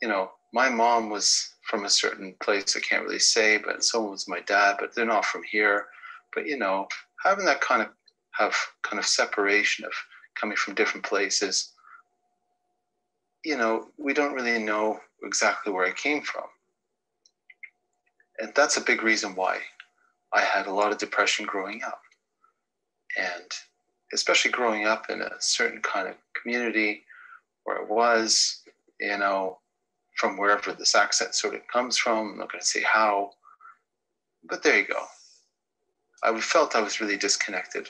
you know, my mom was from a certain place I can't really say, but so was my dad, but they're not from here. But, you know, having that kind of separation of coming from different places, you know, we don't really know exactly where I came from. And that's a big reason why I had a lot of depression growing up. And especially growing up in a certain kind of community where I was, you know, from wherever this accent sort of comes from. I'm not going to say how, but there you go. I felt I was really disconnected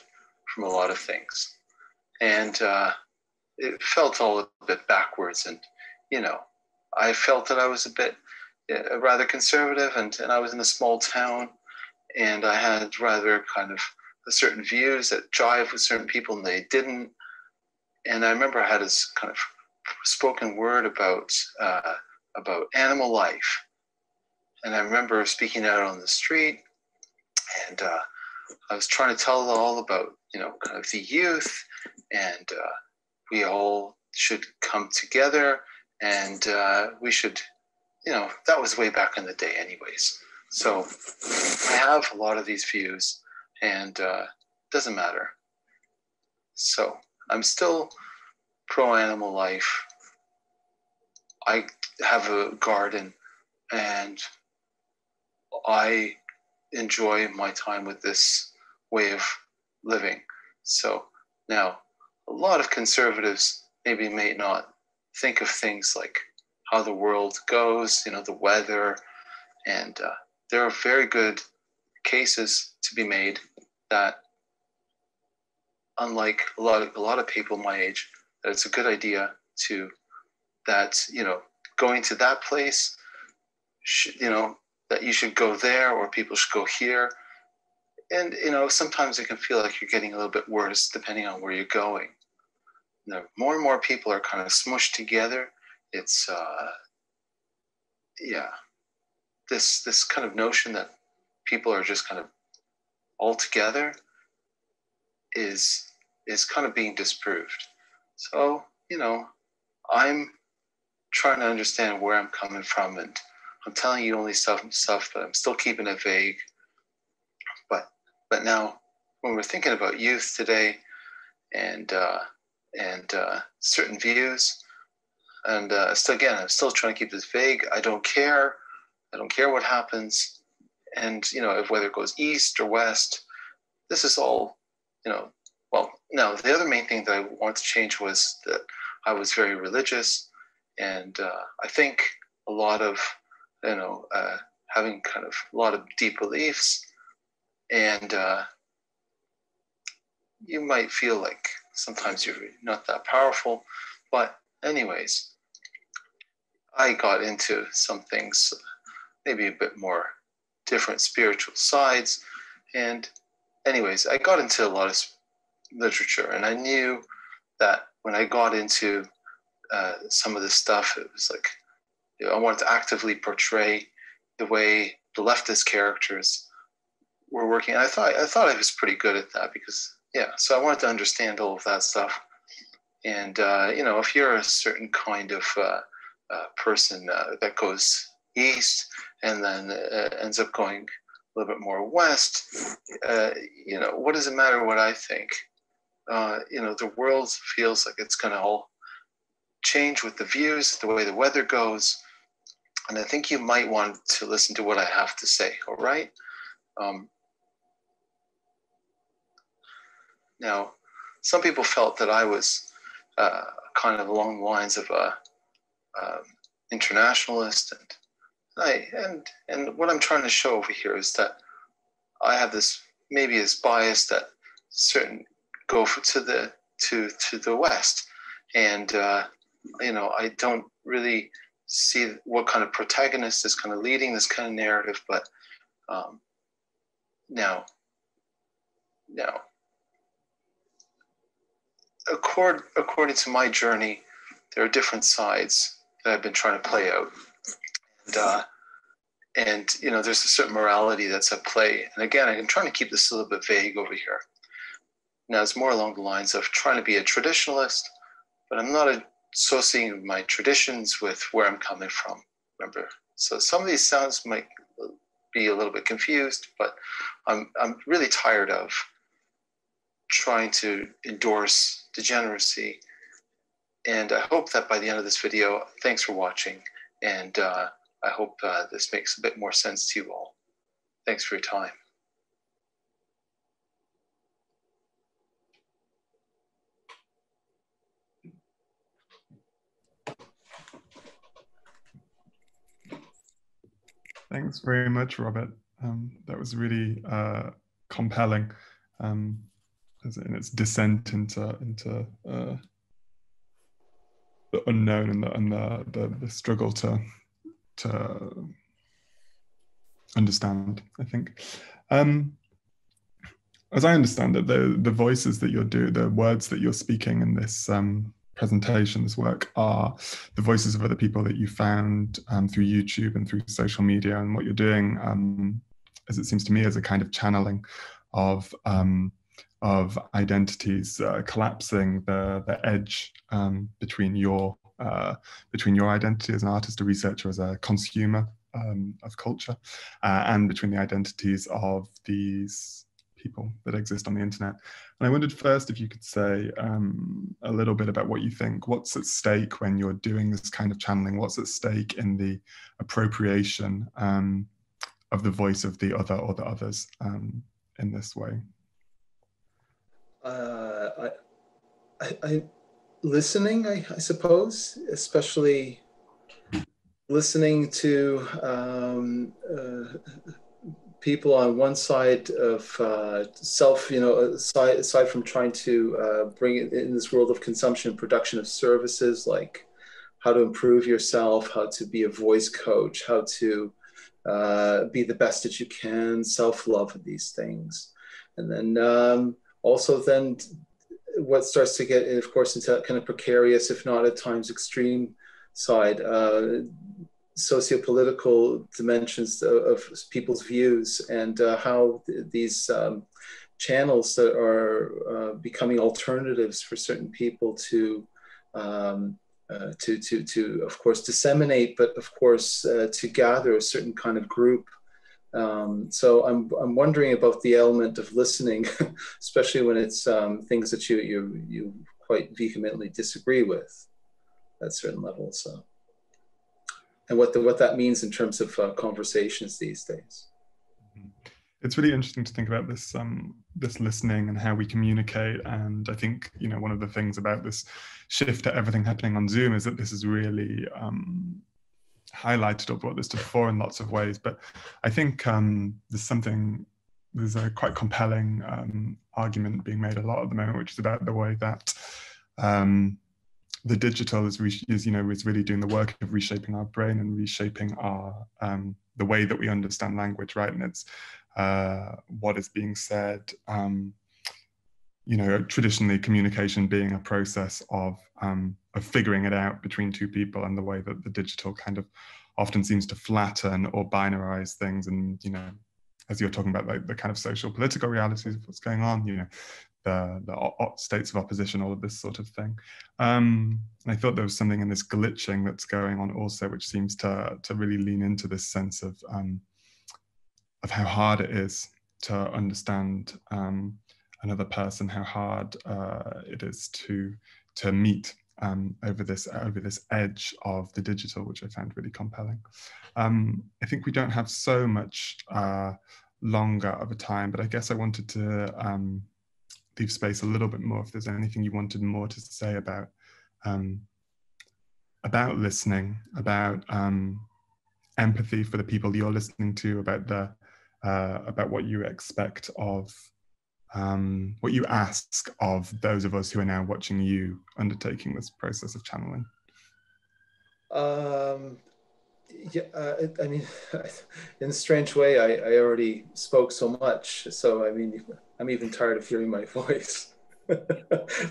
from a lot of things. And it felt all a bit backwards. And, you know, I felt that I was a bit rather conservative, and I was in a small town, and I had rather kind of certain views that jive with certain people and they didn't. And I remember I had this kind of spoken word about animal life. And I remember speaking out on the street, and I was trying to tell all about, you know, kind of the youth, and we all should come together, and we should, you know, that was way back in the day anyways. So I have a lot of these views, and doesn't matter. So I'm still pro-animal life. I have a garden, and I enjoy my time with this way of living. So now, a lot of conservatives maybe may not think of things like how the world goes, you know, the weather, and there are very good cases to be made that, unlike a lot of people my age, that it's a good idea to, that, you know, going to that place, you know, that you should go there, or people should go here. And, you know, sometimes it can feel like you're getting a little bit worse depending on where you're going. You know, more and more people are kind of smushed together. It's, yeah, this kind of notion that people are just kind of all together is kind of being disproved. So, you know, I'm trying to understand where I'm coming from, and I'm telling you only stuff, but I'm still keeping it vague. But now, when we're thinking about youth today, and certain views, and still, again, I'm still trying to keep this vague. I don't care what happens, and, you know, if whether it goes east or west, this is all, you know. Well, now the other main thing that I wanted to change was that I was very religious, and I think a lot of, you know, having kind of a lot of deep beliefs, and you might feel like sometimes you're not that powerful, but anyways, I got into some things, maybe a bit more different spiritual sides, and anyways, I got into a lot of literature, and I knew that when I got into some of this stuff, it was like I wanted to actively portray the way the leftist characters were working. And I thought I was pretty good at that because, yeah, so I wanted to understand all of that stuff. And, you know, if you're a certain kind of person that goes east and then ends up going a little bit more west, you know, what does it matter what I think? You know, the world feels like it's going to all change with the views, the way the weather goes. And I think you might want to listen to what I have to say, all right? Now, some people felt that I was kind of along the lines of a internationalist, and what I'm trying to show over here is that I have this maybe this bias that certain go to the West, and you know, I don't really see what kind of protagonist is kind of leading this kind of narrative, but now, according to my journey, there are different sides that I've been trying to play out, and you know, there's a certain morality that's at play. And again, I'm trying to keep this a little bit vague over here. Now, it's more along the lines of trying to be a traditionalist, but I'm not associating my traditions with where I'm coming from. Remember, so some of these sounds might be a little bit confused, but I'm really tired of trying to endorse degeneracy. And I hope that by the end of this video, thanks for watching. And I hope this makes a bit more sense to you all. Thanks for your time. Thanks very much, Robert. That was really compelling in its descent into the unknown and the struggle to understand, I think. As I understand it, the voices that the words that you're speaking in this presentation, this work, are the voices of other people that you found through YouTube and through social media. And what you're doing, as it seems to me, is a kind of channeling of identities, collapsing the edge between your identity as an artist, a researcher, as a consumer of culture, and between the identities of these people that exist on the internet. And I wondered first if you could say a little bit about what you think. What's at stake when you're doing this kind of channeling? What's at stake in the appropriation of the voice of the other or the others in this way? Listening, I suppose, especially listening to people on one side of self, you know, aside from trying to bring it in this world of consumption, production of services, like how to improve yourself, how to be a voice coach, how to be the best that you can, self-love, these things. And then also then what starts to get, of course, into kind of precarious, if not at times extreme side, socio-political dimensions of people's views, and how these channels that are becoming alternatives for certain people to of course disseminate, but of course to gather a certain kind of group. So I'm wondering about the element of listening, especially when it's things that you quite vehemently disagree with at certain levels. So. And what that means in terms of conversations these days. It's really interesting to think about this this listening and how we communicate. And I think, you know, one of the things about this shift to everything happening on Zoom is that this is really highlighted or brought this to the fore in lots of ways. But I think there's a quite compelling argument being made a lot at the moment, which is about the way that the digital is really doing the work of reshaping our brain and reshaping our the way that we understand language, right? And it's what is being said you know, traditionally communication being a process of figuring it out between two people, and the way that the digital kind of often seems to flatten or binarize things. And, you know, as you're talking about, like the kind of social political realities of what's going on, you know, the states of opposition, all of this sort of thing. And I thought there was something in this glitching that's going on also, which seems to really lean into this sense of how hard it is to understand another person, how hard it is to meet over this edge of the digital, which I found really compelling. I think we don't have so much longer of a time, but I guess I wanted to leave space a little bit more if there's anything you wanted more to say about listening, about empathy for the people you're listening to, about what you expect of what you ask of those of us who are now watching you undertaking this process of channeling. Yeah, I mean, in a strange way, I already spoke so much. So, I mean, I'm even tired of hearing my voice.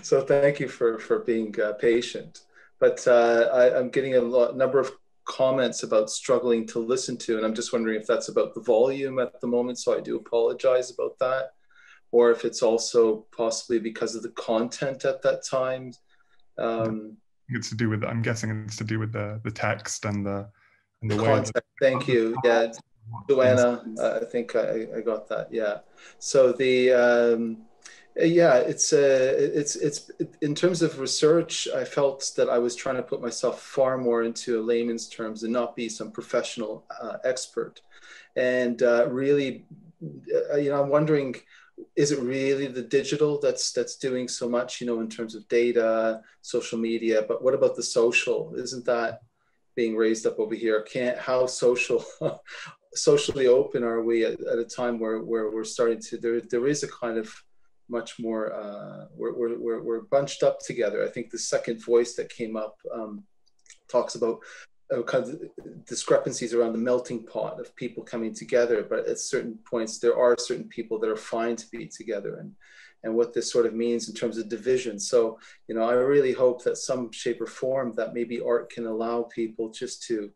So thank you for being patient. But I'm getting a number of comments about struggling to listen to, and I'm just wondering if that's about the volume at the moment. So I do apologize about that. Or if it's also possibly because of the content at that time. It's to do with, I'm guessing it's to do with the text and the way content. Thank you. Yeah, Joanna, I think I got that. Yeah. So the yeah, it's in terms of research, I felt that I was trying to put myself far more into a layman's terms and not be some professional expert. And really, you know, I'm wondering, is it really the digital that's doing so much, you know, in terms of data, social media? But what about the social? Isn't that being raised up over here? How socially open are we at a time where we're starting to, there is a kind of much more, we're bunched up together. I think the second voice that came up talks about kind of discrepancies around the melting pot of people coming together, but at certain points there are certain people that are fine to be together, and what this sort of means in terms of division. So, you know, I really hope that some shape or form that maybe art can allow people just to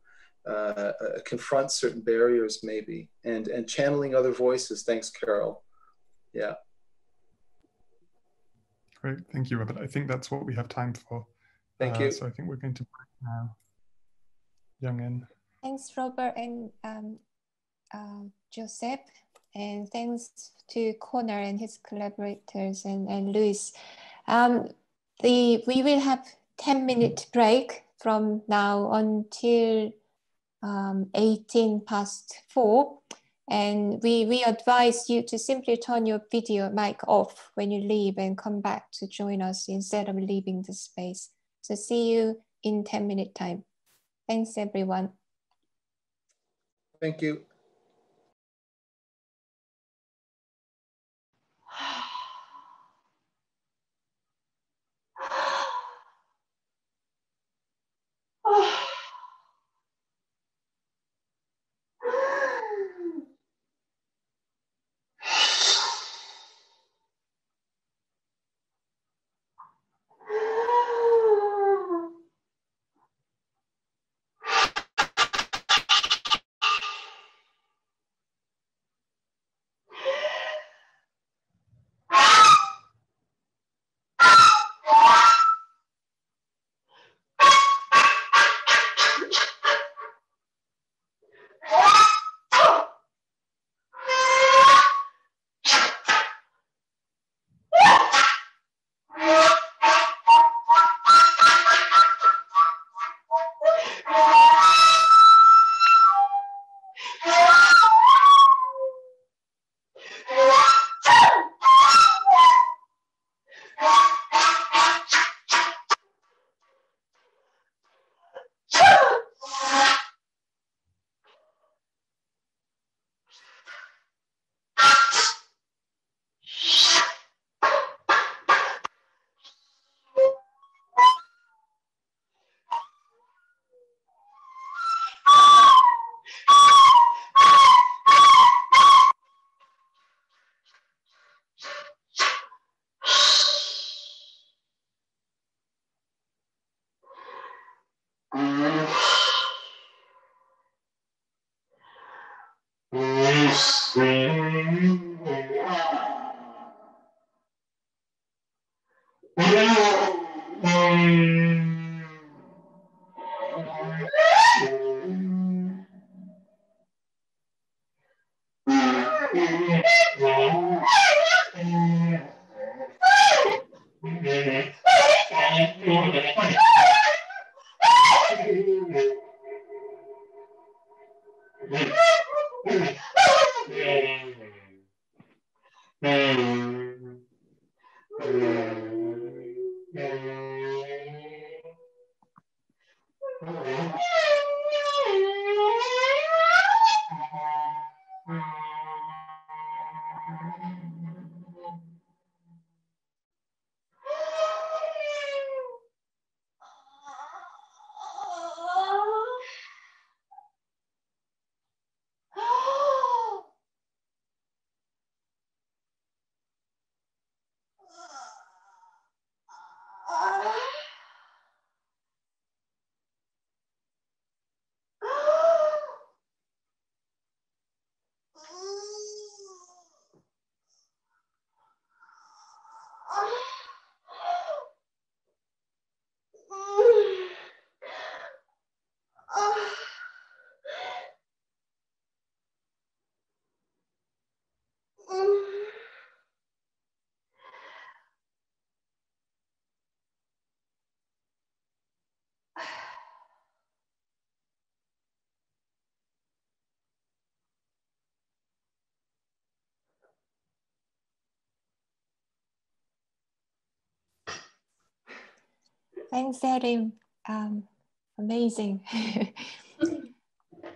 confront certain barriers maybe, and channeling other voices. Thanks, Carol. Yeah. Great, thank you, Robert. I think that's what we have time for. Thank you. So I think we're going to break now. Young in. Thanks, Robert and Joseph, and thanks to Connor and his collaborators and Lois. We will have 10-minute break from now until 4:18, and we advise you to simply turn your video mic off when you leave and come back to join us instead of leaving the space. So see you in 10-minute time. Thanks, everyone. Thank you. Thanks, Erin. Amazing.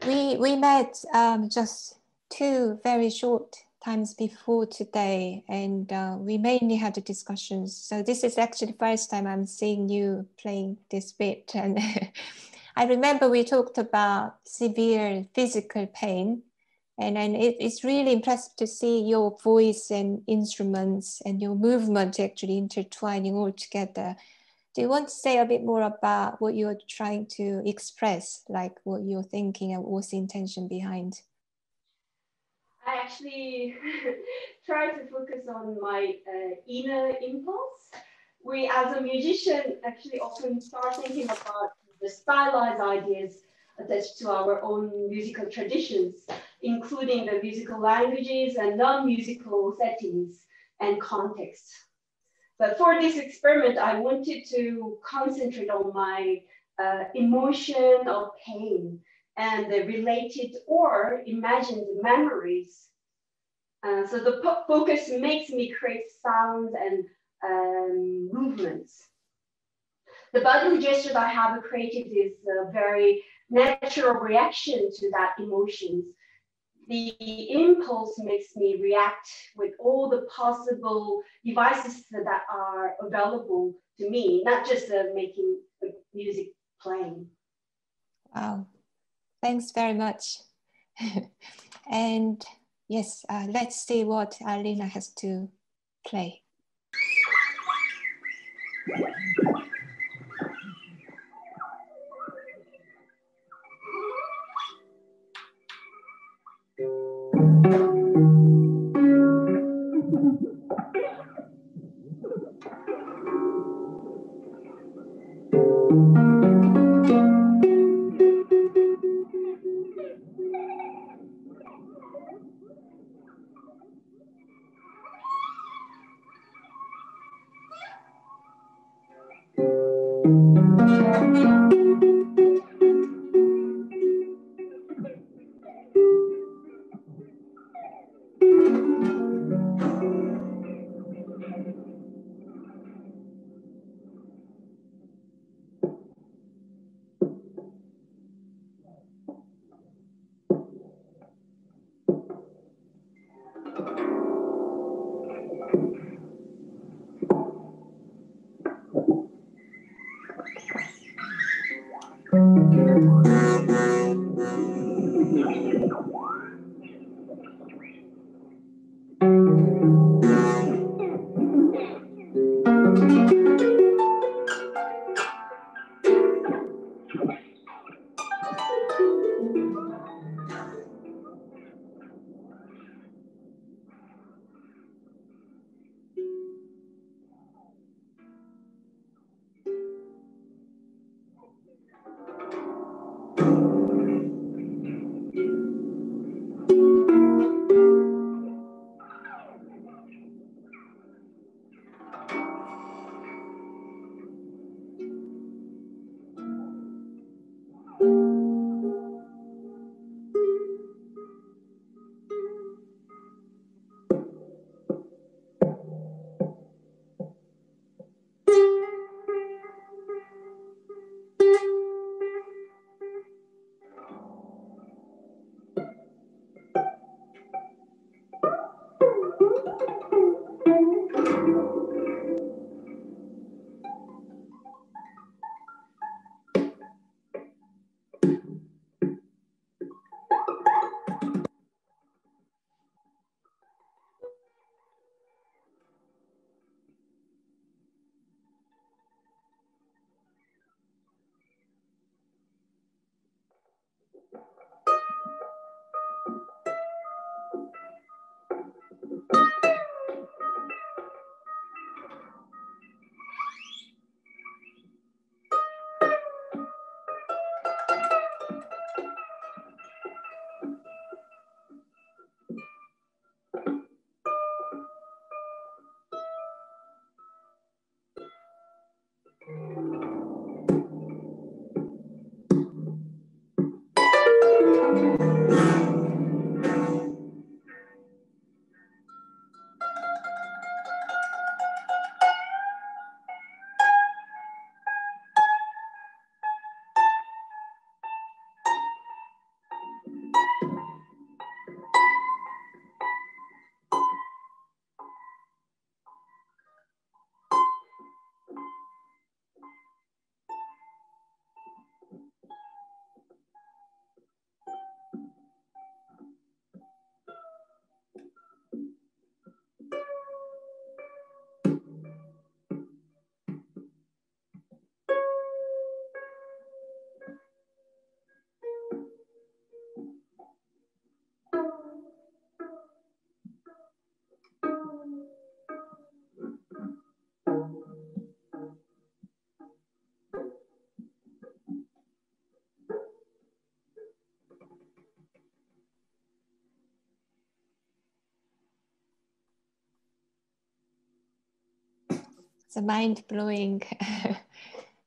we met just 2 very short times before today, and we mainly had the discussions. So this is actually the first time I'm seeing you playing this bit. And I remember we talked about severe physical pain, and it's really impressive to see your voice and instruments and your movement actually intertwining all together. Do you want to say a bit more about what you're trying to express, like what you're thinking and what's the intention behind? I actually try to focus on my inner impulse. We, as a musician, actually often start thinking about the stylized ideas attached to our own musical traditions, including the musical languages and non-musical settings and contexts. But for this experiment, I wanted to concentrate on my emotion of pain and the related or imagined memories. So the focus makes me create sounds and movements. The bodily gestures I have created is a very natural reaction to that emotions. The impulse makes me react with all the possible devices that are available to me, not just making music playing. Wow, thanks very much. And yes, let's see what Alina has to play. It's a mind-blowing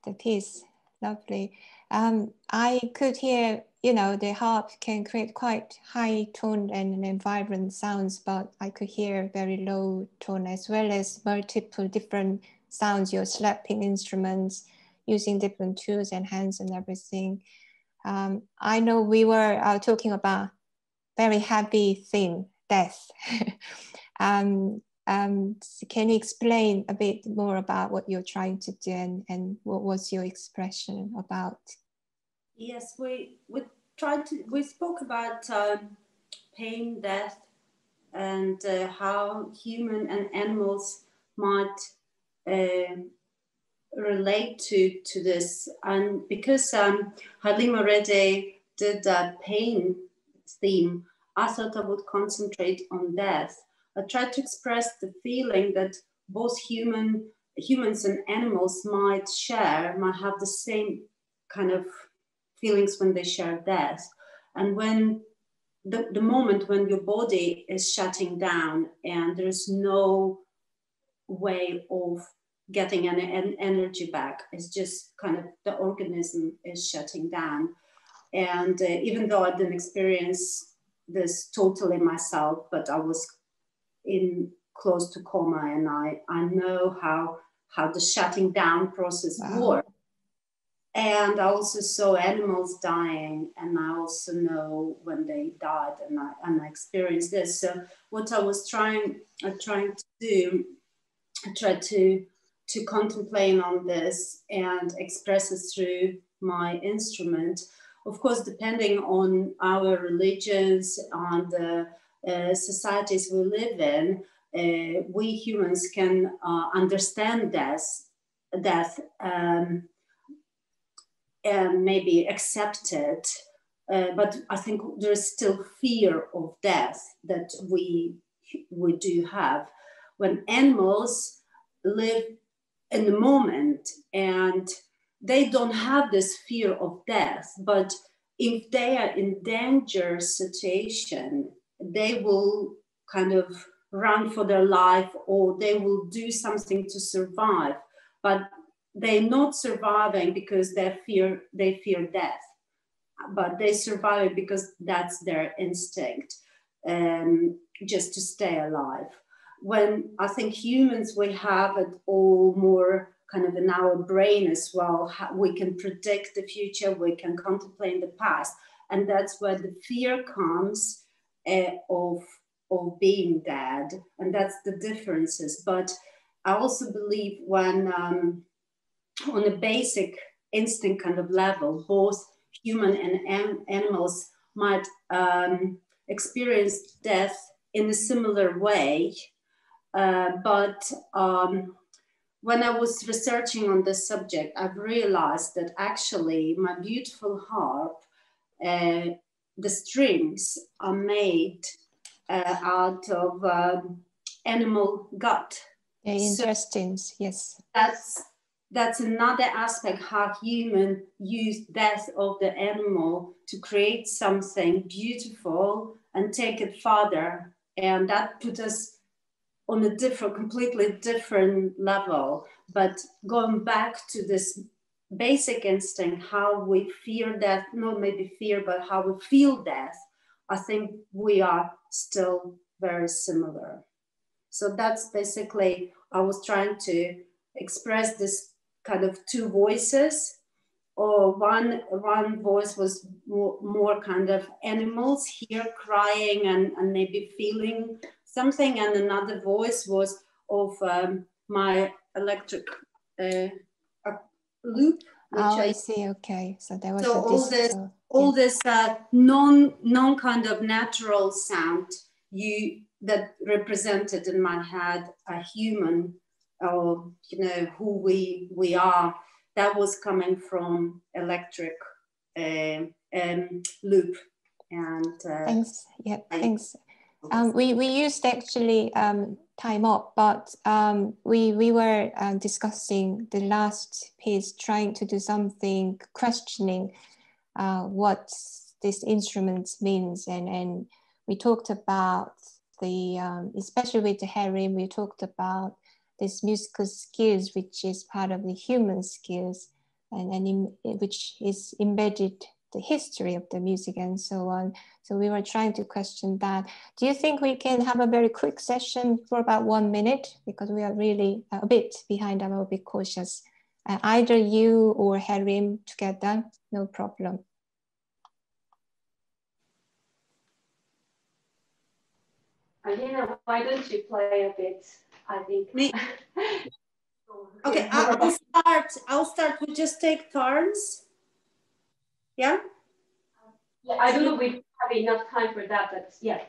the piece, lovely. I could hear, you know, the harp can create quite high tone and vibrant sounds, but I could hear very low tone as well as multiple different sounds. You're slapping instruments, using different tools and hands and everything. I know we were talking about very heavy theme, death. Can you explain a bit more about what you're trying to do and what was your expression about? Yes, we spoke about pain, death, and how human and animals might relate to this. And because Halim already did that pain theme, I thought I would concentrate on death. I tried to express the feeling that both humans and animals might have the same kind of feelings when they share death. And when the moment when your body is shutting down and there's no way of getting an energy back, it's just kind of the organism is shutting down. And even though I didn't experience this totally myself, but I was close to coma, and I know how the shutting down process works. And I also saw animals dying, and I also know when they died, and I experienced this. So what I was trying to do, I tried to contemplate on this and express it through my instrument. Of course, depending on our religions and the societies we live in, we humans can understand death and maybe accept it. But I think there's still fear of death that we do have. When animals live in the moment and they don't have this fear of death, but if they are in danger situation, they will kind of run for their life, or they will do something to survive. But they're not surviving because they fear death, but they survive because that's their instinct, just to stay alive. When I think humans, we have it all more kind of in our brain as well. We can predict the future, we can contemplate the past, and that's where the fear comes of being dead, and that's the differences. But I also believe when on a basic instinct kind of level, both human and animals might experience death in a similar way. But when I was researching on this subject, I've realized that actually my beautiful harp, the strings are made out of animal gut. Yeah, intestines, so yes. That's another aspect, how humans use death of the animal to create something beautiful and take it further. And that put us on a completely different level. But going back to this basic instinct, how we fear death, not maybe fear, but how we feel death, I think we are still very similar. So that's basically, I was trying to express this kind of two voices, or one voice was more kind of animals here crying and maybe feeling something, and another voice was of my electric loop. I see. Okay, so there was all this non kind of natural sound that represented in my head a human, or who we are, that was coming from electric loop. And thanks. Yeah, thanks. We used actually time up, but we were discussing the last piece, trying to do something, questioning what this instrument means, and we talked about the especially with the Harry, we talked about this musical skills, which is part of the human skills, and which is embedded the history of the music and so on. So we were trying to question that. Do you think we can have a very quick session for about 1 minute? Because we are really a bit behind, I'm a bit cautious. Either you or Harim together, no problem. Alina, why don't you play a bit? I think. Me? Okay, I'll start. We just take turns. Yeah? Yeah, I don't know if we have enough time for that, but yeah.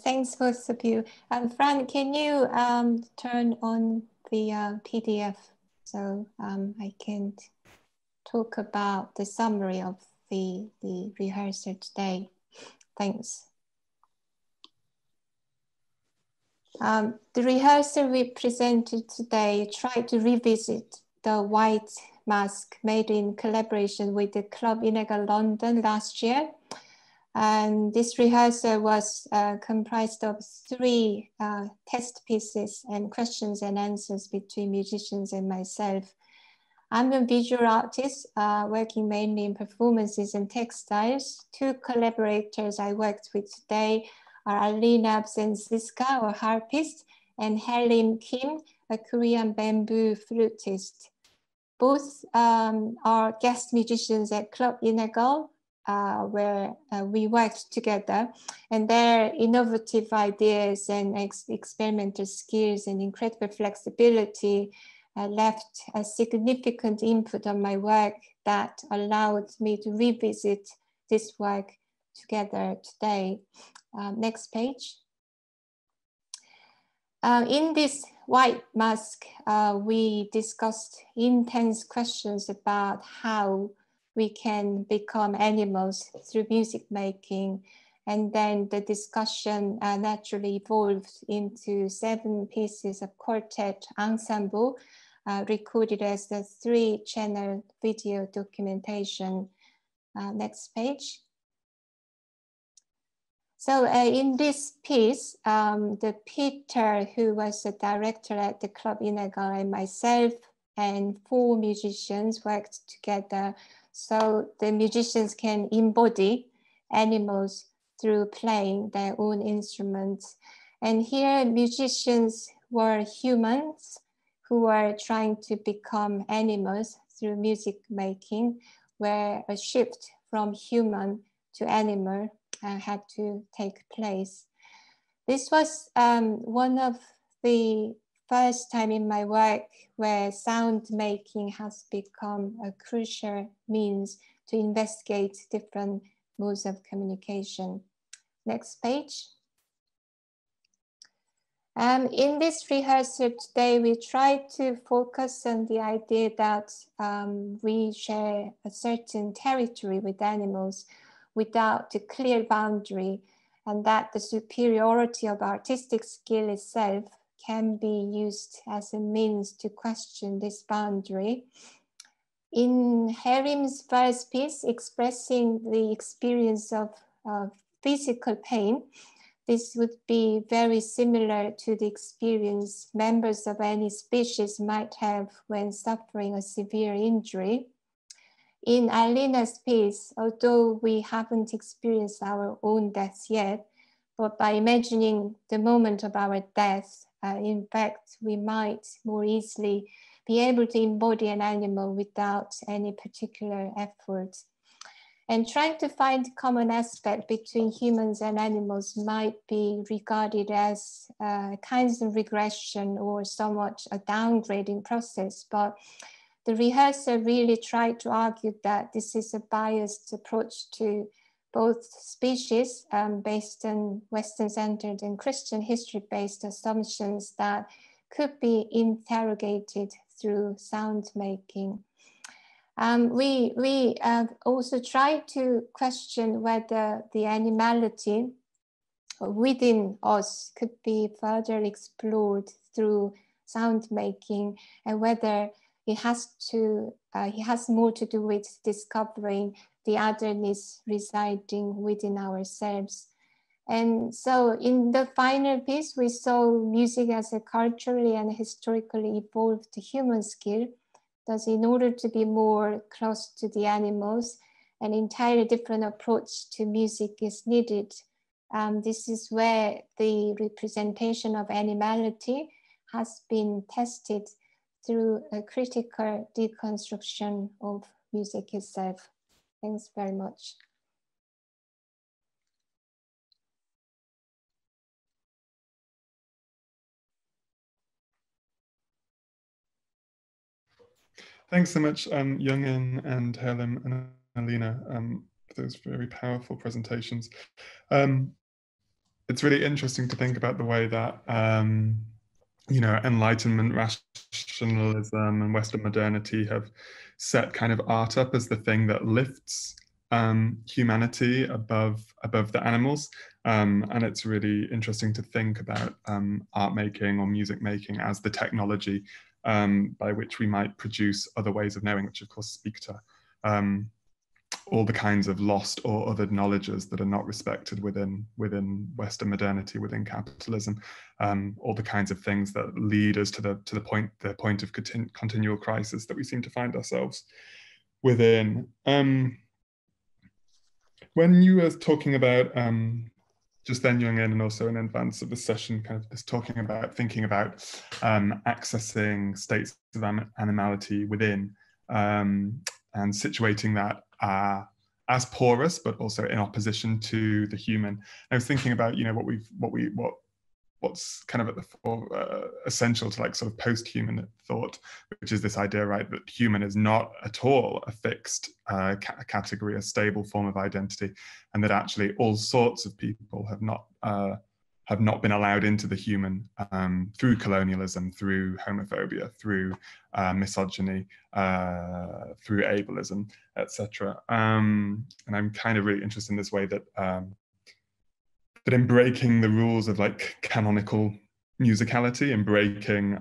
Thanks both of you. Fran, can you turn on the PDF so I can talk about the summary of the rehearsal today? Thanks. The rehearsal we presented today tried to revisit the white mask made in collaboration with the Club Illegal London last year. And this rehearsal was comprised of 3 test pieces and questions and answers between musicians and myself. I'm a visual artist working mainly in performances and textiles. 2 collaborators I worked with today are Alina Bzenziska, a harpist, and Helen Kim, a Korean bamboo flutist. Both are guest musicians at Club Illegal, where we worked together, and their innovative ideas and experimental skills and incredible flexibility left a significant input on my work that allowed me to revisit this work together today. Next page. In this white mask, we discussed intense questions about how we can become animals through music making. And then the discussion naturally evolved into 7 pieces of quartet ensemble, recorded as the 3-channel video documentation. Next page. So in this piece, the Peter, who was the director at the Club Illegal, and myself and 4 musicians worked together. So the musicians can embody animals through playing their own instruments. And here musicians were humans who were trying to become animals through music making, where a shift from human to animal had to take place. This was one of the first time in my work where sound making has become a crucial means to investigate different modes of communication. Next page. In this rehearsal today, we try to focus on the idea that we share a certain territory with animals without a clear boundary, and that the superiority of artistic skill itself can be used as a means to question this boundary. In Herim's first piece, expressing the experience of physical pain, this would be very similar to the experience members of any species might have when suffering a severe injury. In Alina's piece, although we haven't experienced our own death yet, but by imagining the moment of our death, in fact, we might more easily be able to embody an animal without any particular effort. And trying to find common aspect between humans and animals might be regarded as kinds of regression or somewhat a downgrading process. But the rehearsal really tried to argue that this is a biased approach to both species based on Western-centered and Christian history-based assumptions that could be interrogated through sound making. We also try to question whether the animality within us could be further explored through sound making, and whether it has more to do with discovering the otherness residing within ourselves. And so in the final piece, we saw music as a culturally and historically evolved human skill. Thus, in order to be more close to the animals, an entirely different approach to music is needed. This is where the representation of animality has been tested through a critical deconstruction of music itself. Thanks very much. Thanks so much, Young-in and Helen and Alina, for those very powerful presentations. It's really interesting to think about the way that, you know, Enlightenment, rationalism, and Western modernity have set kind of art up as the thing that lifts humanity above the animals. And it's really interesting to think about art making or music making as the technology by which we might produce other ways of knowing, which of course speak to all the kinds of lost or othered knowledges that are not respected within Western modernity, within capitalism, all the kinds of things that lead us to the point of continual crisis that we seem to find ourselves within. When you were talking about just then, Young-in, and also in advance of the session, kind of just thinking about accessing states of animality within and situating that as porous, but also in opposition to the human. I was thinking about, you know, what's kind of at the essential to like sort of post-human thought, which is this idea, right, that human is not at all a fixed category, a stable form of identity, and that actually all sorts of people have not been allowed into the human through colonialism, through homophobia, through misogyny, through ableism, etc. And I'm kind of really interested in this way that that in breaking the rules of like canonical musicality, in breaking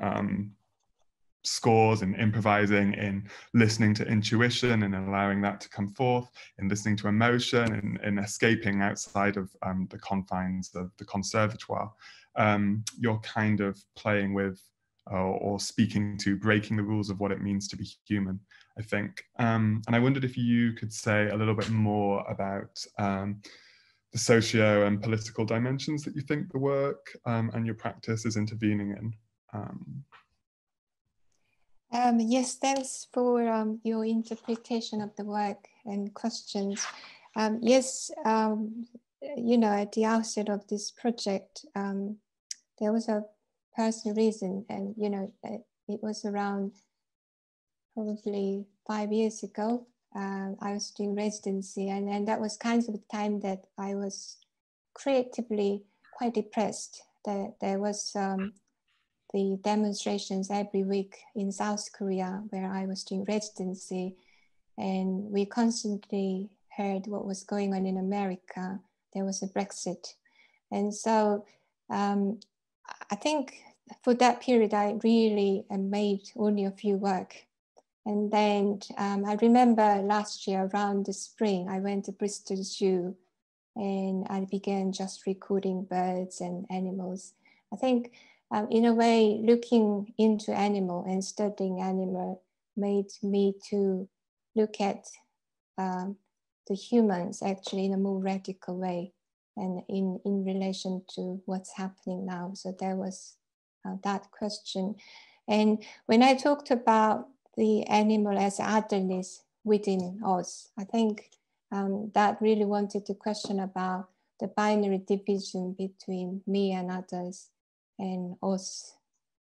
scores and improvising, in listening to intuition and allowing that to come forth, in listening to emotion and in escaping outside of the confines of the conservatoire, you're kind of playing with or speaking to breaking the rules of what it means to be human, I think. And I wondered if you could say a little bit more about the socio and political dimensions that you think the work and your practice is intervening in. Yes, thanks for your interpretation of the work and questions. Yes, you know, at the outset of this project, there was a personal reason, and you know, it was around probably 5 years ago. I was doing residency, and that was kind of the time that I was creatively quite depressed. There was the demonstrations every week in South Korea where I was doing residency, and we constantly heard what was going on in America. There was a Brexit, and so I think for that period I really made only a few work. And then I remember last year around the spring I went to Bristol Zoo and I began just recording birds and animals. I think in a way, looking into animal and studying animal made me to look at the humans actually in a more radical way and in relation to what's happening now. So there was that question. And when I talked about the animal as otherness within us, I think that really wanted to question about the binary division between me and others, and us,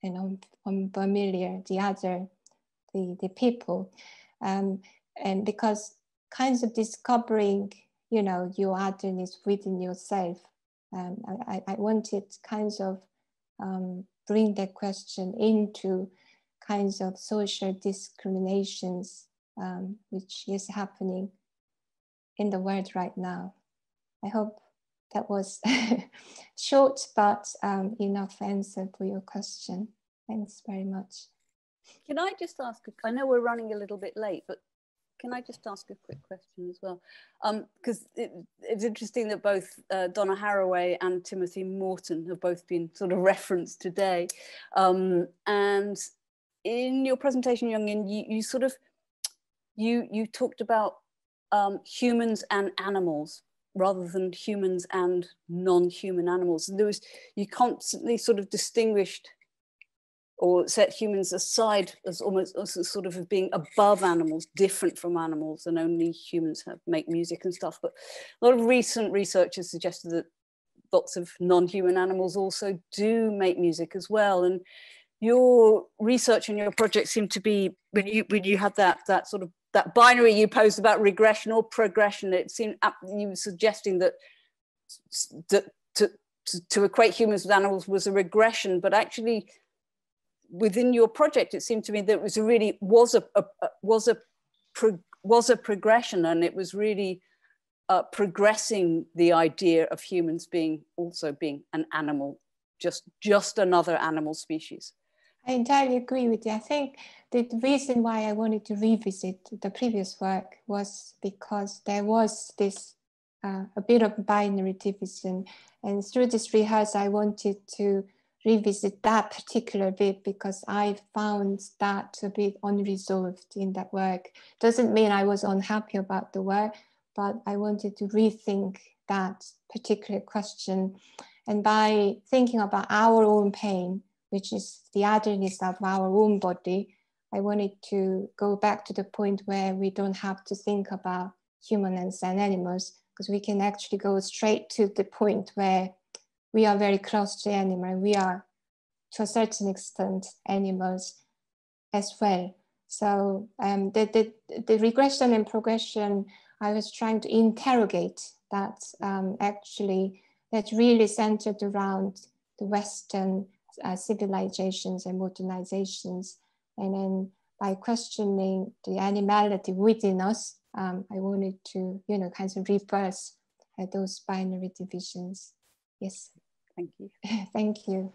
and unfamiliar, the other, the people. And because kinds of discovering, you know, your otherness within yourself, I wanted kinds of bring that question into kinds of social discriminations, which is happening in the world right now. I hope that was short, but enough answer for your question. Thanks very much. Can I just ask, I know we're running a little bit late, but can I just ask a quick question as well? Because it's interesting that both Donna Haraway and Timothy Morton have both been sort of referenced today. And in your presentation, Young-in, you talked about humans and animals rather than humans and non-human animals. And you constantly sort of distinguished or set humans aside as almost as sort of being above animals, different from animals, and only humans make music and stuff. But a lot of recent research has suggested that lots of non-human animals also do make music as well. And your research and your project seemed to be, when you had that sort of that binary you posed about regression or progression, it seemed you were suggesting that to equate humans with animals was a regression, but actually within your project it seemed to me that it was a progression, and it was really progressing the idea of humans also being an animal, just another animal species. I entirely agree with you. I think the reason why I wanted to revisit the previous work was because there was this a bit of binary division, and through this rehearsal I wanted to revisit that particular bit because I found that a bit unresolved in that work. Doesn't mean I was unhappy about the work, but I wanted to rethink that particular question. And by thinking about our own pain, which is the otherness of our own body, I wanted to go back to the point where we don't have to think about humans and animals, because we can actually go straight to the point where we are very close to animal. We are, to a certain extent, animals as well. So the regression and progression, I was trying to interrogate that actually, that really centered around the Western civilizations and modernizations. And then by questioning the animality within us, I wanted to, kind of reverse those binary divisions. Yes. Thank you. Thank you.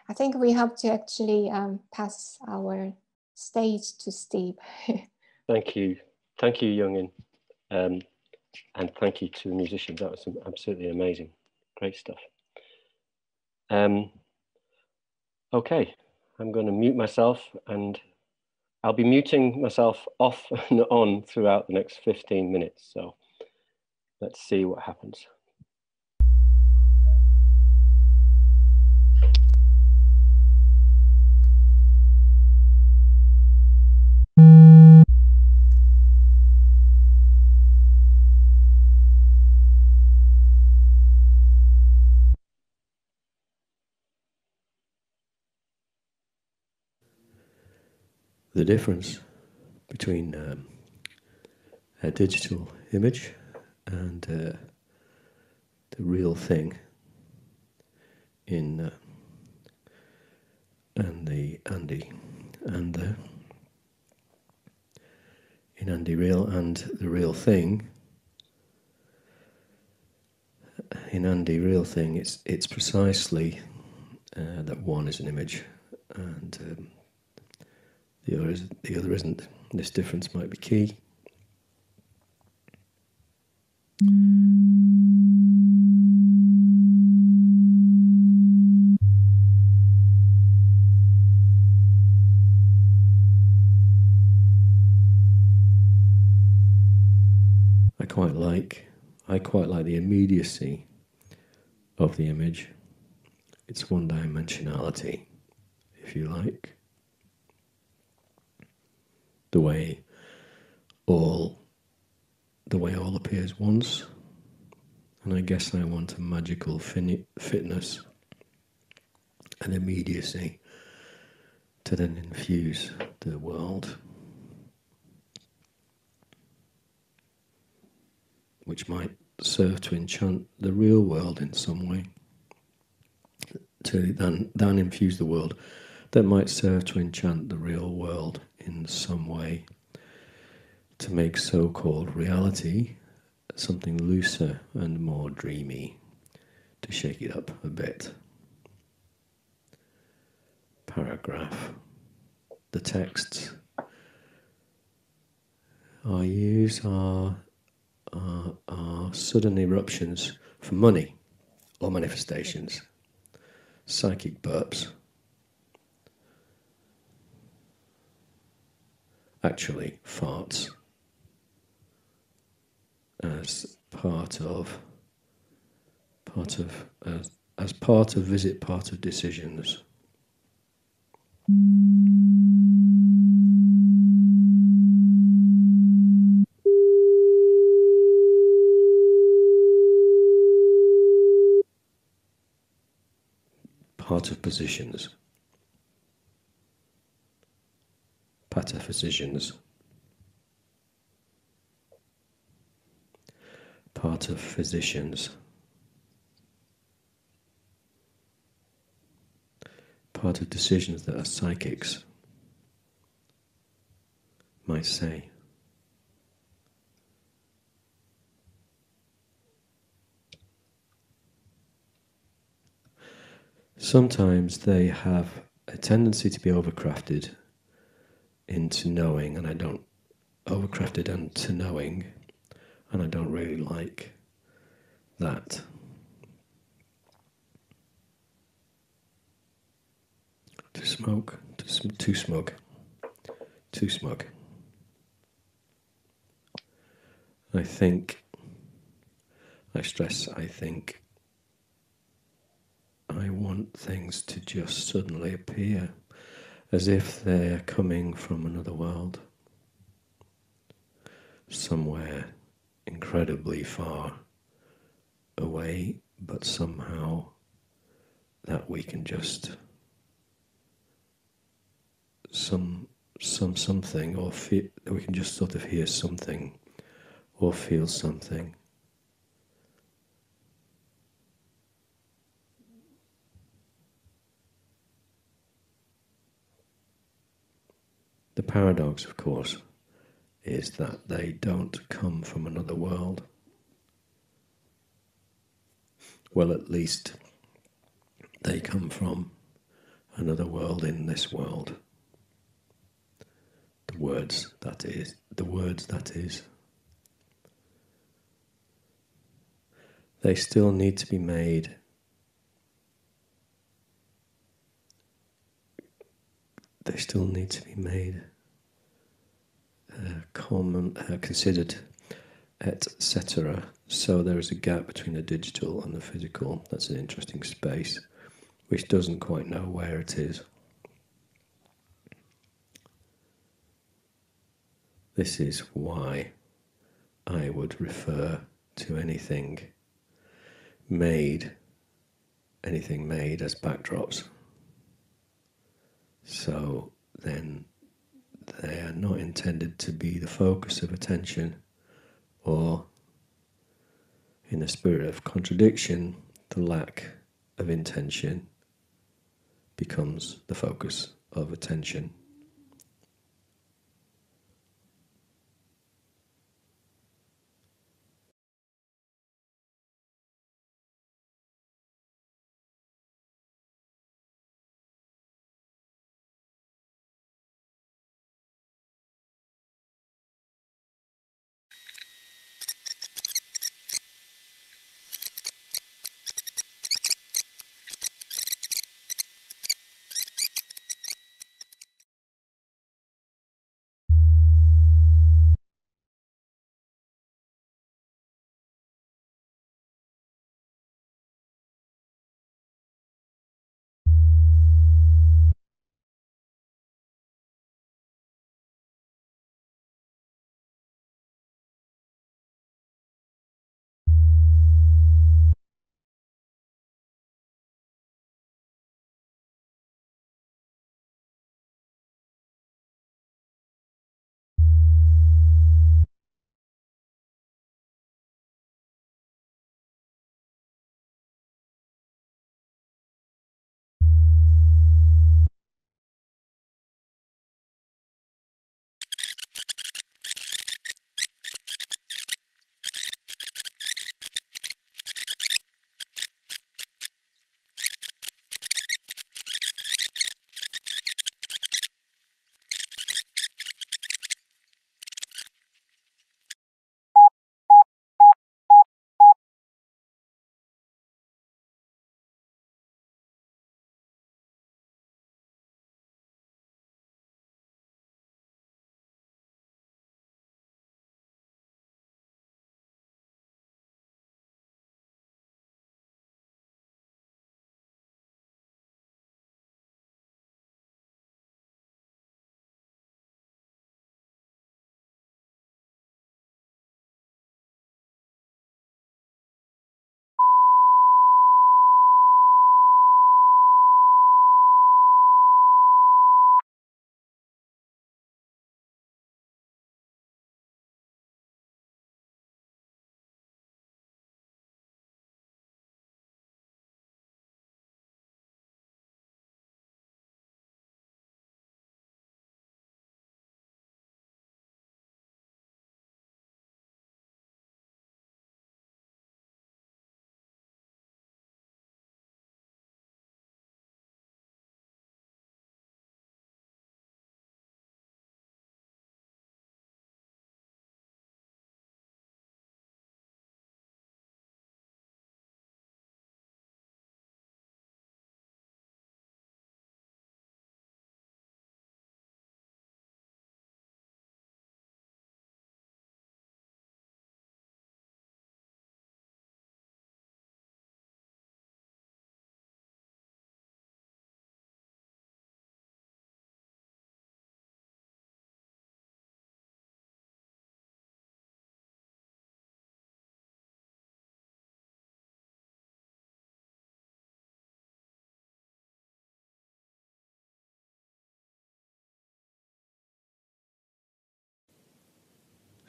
I think we have to actually pass our stage to Steve. Thank you. Thank you, Young-in. And thank you to the musicians. That was absolutely amazing. Great stuff. Okay, I'm going to mute myself, and I'll be muting myself off and on throughout the next 15 minutes. So let's see what happens. the difference between a digital image and the real thing in in Andy Real and the real thing. In Andy Real thing, it's precisely that one is an image and the other isn't. This difference might be key. I quite like the immediacy of the image. Its one-dimensionality, if you like. The way all appears once, and I guess I want a magical fitness and immediacy to then infuse the world, which might serve to enchant the real world in some way, to then infuse the world that might serve to enchant the real world in some way, to make so-called reality something looser and more dreamy, to shake it up a bit. Paragraph. The texts I use are sudden eruptions for money or manifestations, psychic burps, actually farts, as part of visit, part of decisions. Part of positions. Pataphysicians. Part of physicians. Part of decisions that are psychics might say. Sometimes they have a tendency to be overcrafted into knowing, and I don't overcrafted into knowing, and I don't really like that. To smoke, too smug. I think I want things to just suddenly appear as if they're coming from another world, somewhere incredibly far away, but somehow that we can just something, or we can just sort of hear something or feel something. The paradox, of course, is that they don't come from another world. Well, at least they come from another world in this world. The words, that is. They still need to be made. They still need to be made common, considered, etc. So there is a gap between the digital and the physical. That's an interesting space, which doesn't quite know where it is. This is why I would refer to anything made as backdrops. So then they are not intended to be the focus of attention, or in the spirit of contradiction, the lack of intention becomes the focus of attention.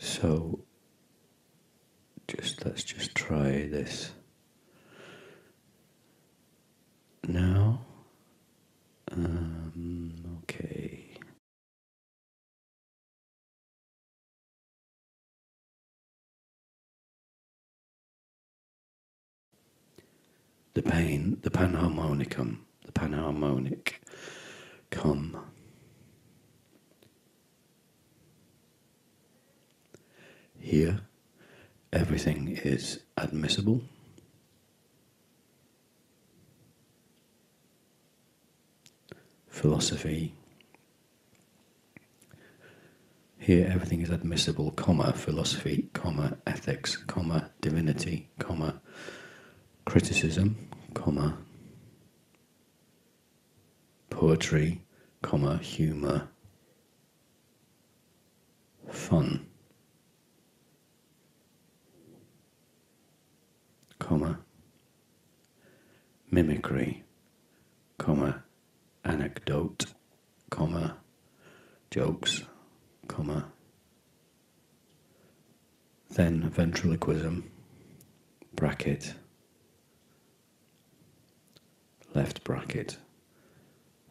So let's just try this now. Okay. The panharmonicum, the panharmonic come. Here, everything is admissible. Philosophy. Here, everything is admissible, comma, philosophy, comma, ethics, comma, divinity, comma, criticism, comma, poetry, comma, humour, fun, comma, mimicry, comma, anecdote, comma, jokes, comma, then ventriloquism, bracket, left bracket,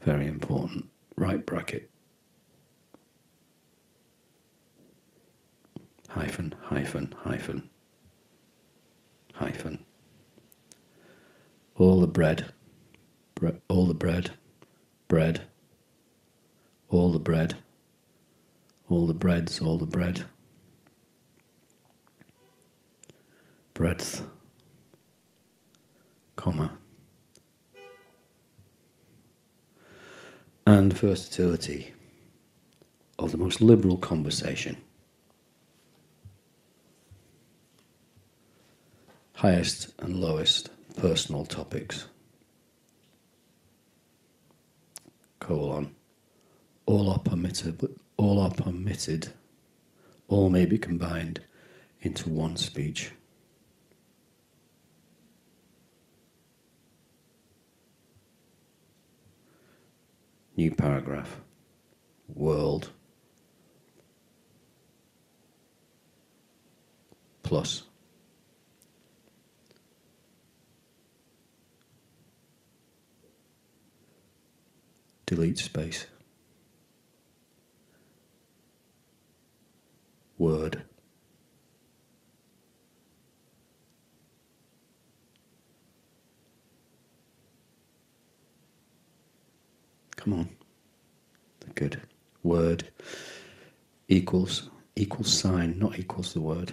very important, right bracket, hyphen, hyphen, hyphen, hyphen. All the bread, all the bread, bread, all the bread, all the breads, all the bread, breadth, comma, and versatility of the most liberal conversation. Highest and lowest personal topics. Colon. All are permitted, all may be combined into one speech. New paragraph. World plus delete space. Word. Come on. Good. Word equals sign, not equals the word.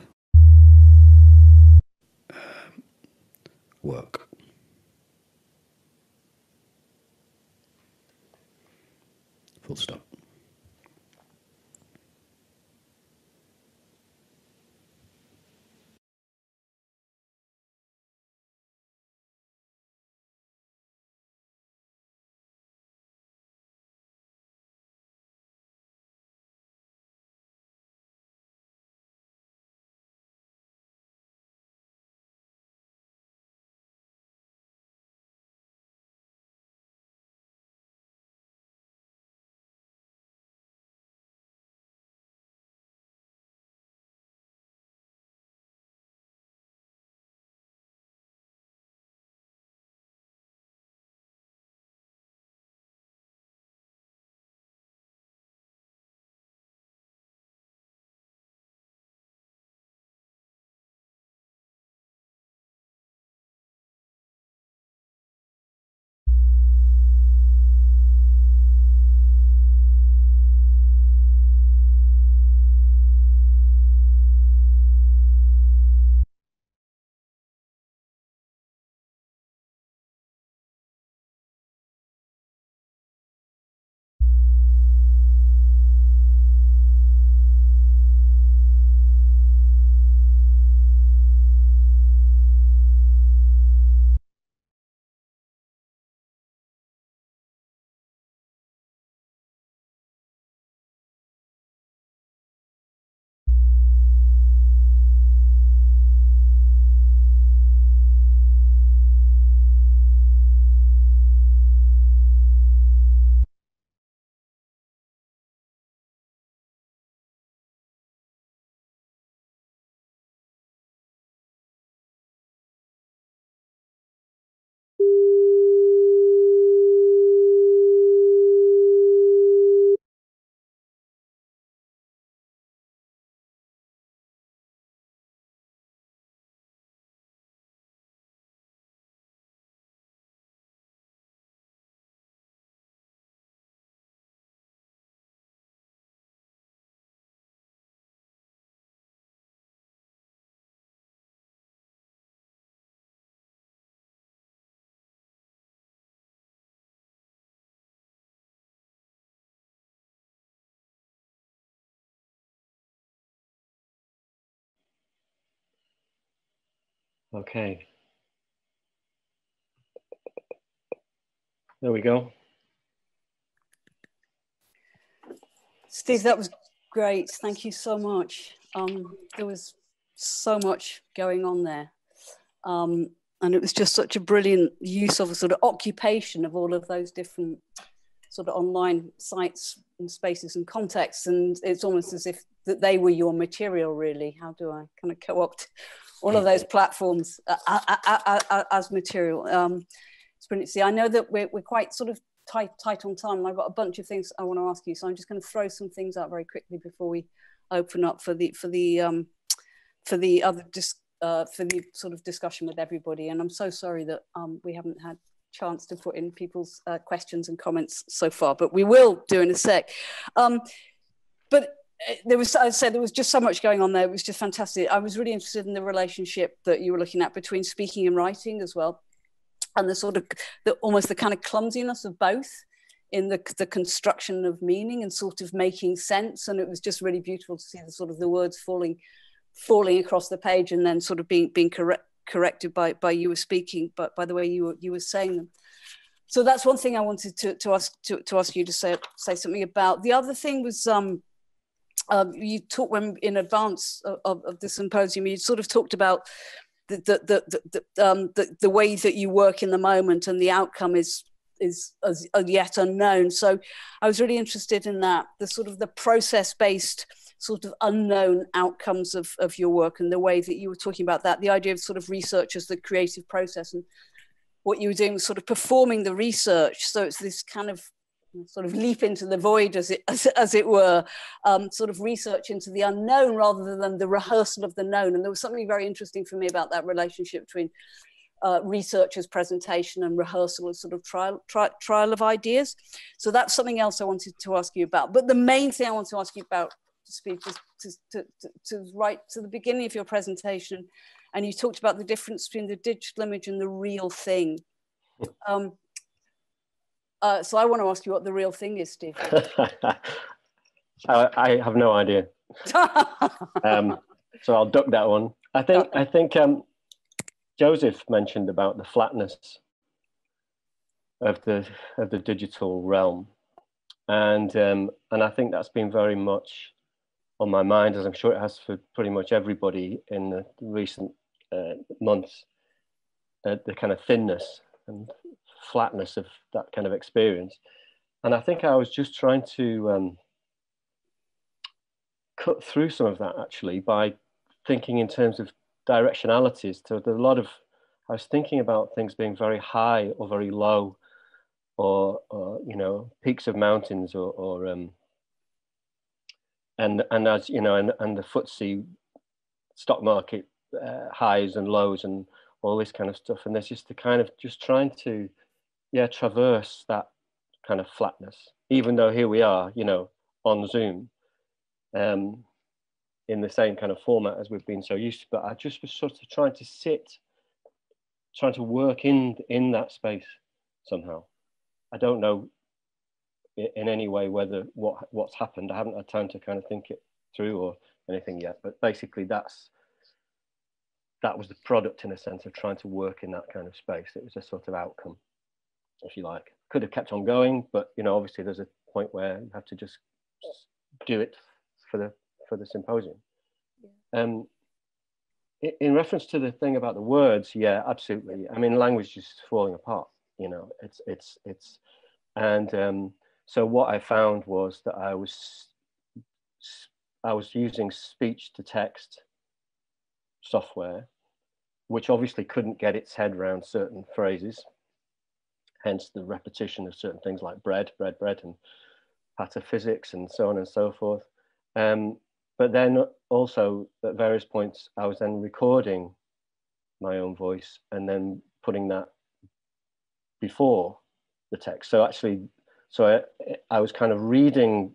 Work. Full stop. Okay. There we go. Steve, that was great. Thank you so much. There was so much going on there. And it was just such a brilliant use of a sort of occupation of all of those different sort of online sites and spaces and contexts, and it's almost as if that they were your material, really. How do I kind of co-opt all of those platforms as material? It's brilliant to see. I know that we're quite sort of tight on time, and I've got a bunch of things I want to ask you, so I'm just going to throw some things out very quickly before we open up for the sort of discussion with everybody. And I'm so sorry that we haven't had chance to put in people's questions and comments so far, but we will do in a sec. But there was, as I said, there was just so much going on there. It was just fantastic. I was really interested in the relationship that you were looking at between speaking and writing as well, and the sort of almost the kind of clumsiness of both in the construction of meaning and sort of making sense. And it was just really beautiful to see the sort of the words falling across the page and then sort of being corrected by you were speaking, but by the way you were saying them. So that's one thing I wanted to ask you to say something about. The other thing was you talked when in advance of the symposium, you sort of talked about the way that you work in the moment, and the outcome is as yet unknown. So I was really interested in that, the sort of the process-based sort of unknown outcomes of your work, and the way that you were talking about that, the idea of sort of research as the creative process, and what you were doing was sort of performing the research. So it's this kind of sort of leap into the void, as it were, sort of research into the unknown rather than the rehearsal of the known. And there was something very interesting for me about that relationship between research as presentation and rehearsal as sort of trial of ideas. So that's something else I wanted to ask you about. But the main thing I want to ask you about to speak is to right to the beginning of your presentation, and you talked about the difference between the digital image and the real thing. So I want to ask you what the real thing is, Steve. I have no idea. So I'll duck that one. I think Joseph mentioned about the flatness of the digital realm, and I think that's been very much on my mind, as I'm sure it has for pretty much everybody in the recent months. The kind of thinness and flatness of that kind of experience, and I think I was just trying to cut through some of that actually by thinking in terms of directionalities. So there's a lot of, I was thinking about things being very high or very low, or you know, peaks of mountains, or and as you know, and the FTSE stock market highs and lows and all this kind of stuff. And there's just the kind of just trying to traverse that kind of flatness, even though here we are, you know, on Zoom, in the same kind of format as we've been so used to. But I just was sort of trying to work in that space somehow. I don't know in any way whether what's happened. I haven't had time to kind of think it through or anything yet, but basically that was the product, in a sense, of trying to work in that kind of space. It was a sort of outcome, if you like. Could have kept on going, but you know, obviously there's a point where you have to just do it for the symposium. In reference to the thing about the words, yeah, absolutely. I mean, language is falling apart, you know. So what I found was that I was using speech to text software, which obviously couldn't get its head around certain phrases, hence the repetition of certain things like bread, and pataphysics and so on and so forth. But then also at various points, I was then recording my own voice and then putting that before the text. So actually, I was kind of reading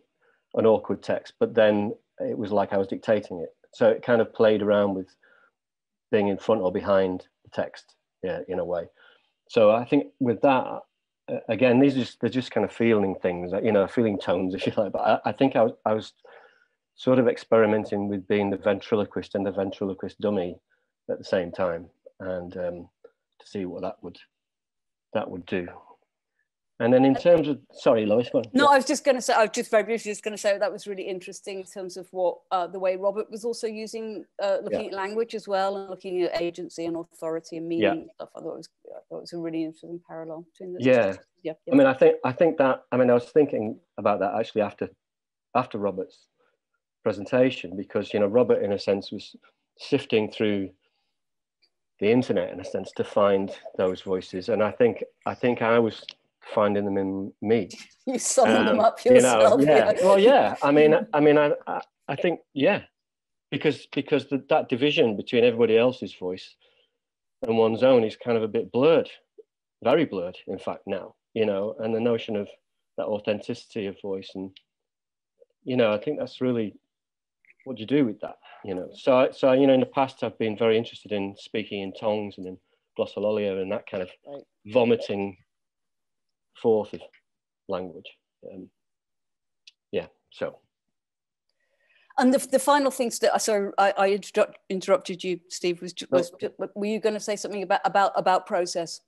an awkward text, but then it was like I was dictating it. So it kind of played around with being in front or behind the text, yeah, in a way. So I think with that, again, they're just kind of feeling things, you know, feeling tones, if you like. But I think I was sort of experimenting with being the ventriloquist and the ventriloquist dummy at the same time, and to see what that would do. And then in terms of, sorry, Lois, go on. No, I was just going to say, I was just very briefly just going to say that was really interesting in terms of what the way Robert was also using, looking at language as well, and looking at agency and authority and meaning and stuff. I thought So it's a really interesting parallel between the yeah. Yeah. I mean, I think that, I mean, I was thinking about that actually after Robert's presentation, because, you know, Robert in a sense was sifting through the internet in a sense to find those voices, and I think I was finding them in me. You summoned them up yourself. You know, yeah. Well, yeah. I mean, I think, yeah, because that division between everybody else's voice and one's own is kind of a bit blurred, very blurred, in fact, now, you know, and the notion of that authenticity of voice, and, you know, I think that's really what do you do with that, you know. So you know, in the past I've been very interested in speaking in tongues and in glossolalia and that kind of vomiting forth of language. Yeah, so. And the final things that, sorry, I interrupted you, Steve, were you going to say something about process?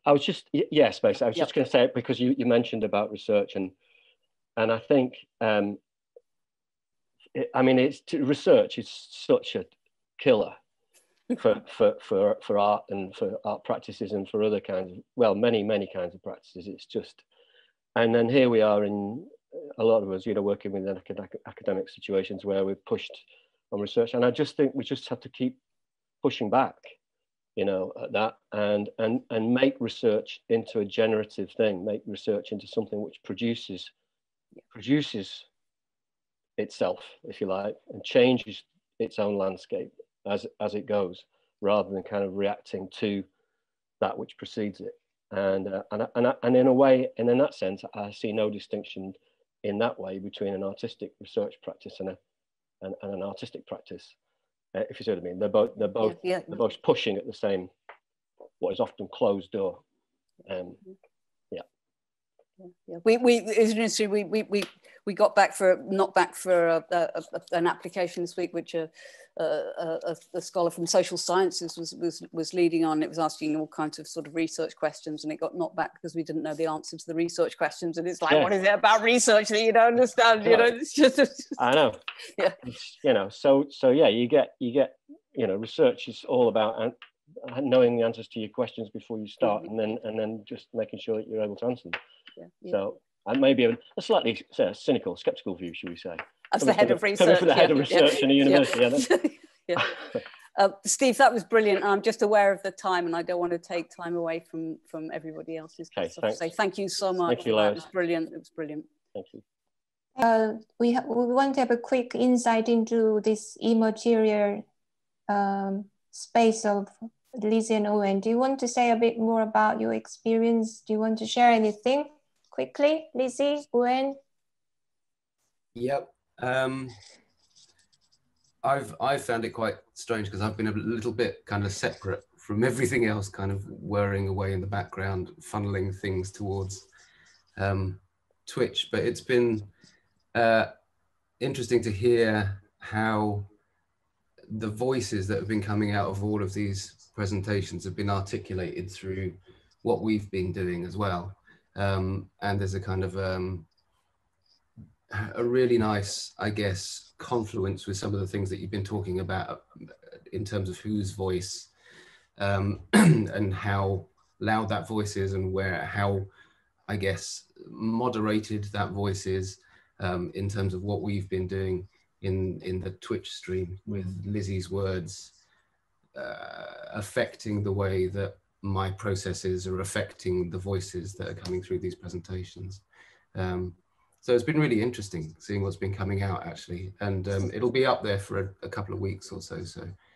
I was just, yes, basically, I was just going to say it because you mentioned about research, and I think, I mean, research is such a killer for art and for art practices and for other kinds of, well, many kinds of practices. It's just, and then here we are in a lot of us, you know, working within academic situations where we're pushed on research, and I just think we just have to keep pushing back, you know, at that, and make research into a generative thing, make research into something which produces itself, if you like, and changes its own landscape as it goes, rather than kind of reacting to that which precedes it. And in a way, and in that sense, I see no distinction in that way between an artistic research practice and an artistic practice, if you see what I mean. They're both pushing at the same, what is often closed door. We got back for an application this week, which a scholar from social sciences was leading on. It was asking all kinds of sort of research questions, and it got knocked back because we didn't know the answer to the research questions. And it's like, what is it about research that you don't understand? You know, it's just. I know. Yeah. You know, so yeah, you get you know, research is all about knowing the answers to your questions before you start, and then just making sure that you're able to answer them. So, and maybe a slightly cynical, skeptical view, should we say? As the head of research. Coming from the head of research in a university. Steve, that was brilliant. I'm just aware of the time, and I don't want to take time away from everybody else's. Okay, thanks. So thank you so much. Thank you, Lois. It was brilliant. It was brilliant. Thank you. We want to have a quick insight into this immaterial space of Lizzie and Owen. Do you want to say a bit more about your experience? Do you want to share anything quickly, Lizzie, Owen? Yep. I've found it quite strange because I've been a little bit kind of separate from everything else, kind of whirring away in the background, funneling things towards Twitch. But it's been interesting to hear how the voices that have been coming out of all of these presentations have been articulated through what we've been doing as well. And there's a kind of a really nice, I guess, confluence with some of the things that you've been talking about in terms of whose voice and how loud that voice is, and how, I guess, moderated that voice is in terms of what we've been doing in the Twitch stream, with Lizzie's words affecting the way that my processes are affecting the voices that are coming through these presentations. So it's been really interesting seeing what's been coming out, actually, and it'll be up there for a couple of weeks or so.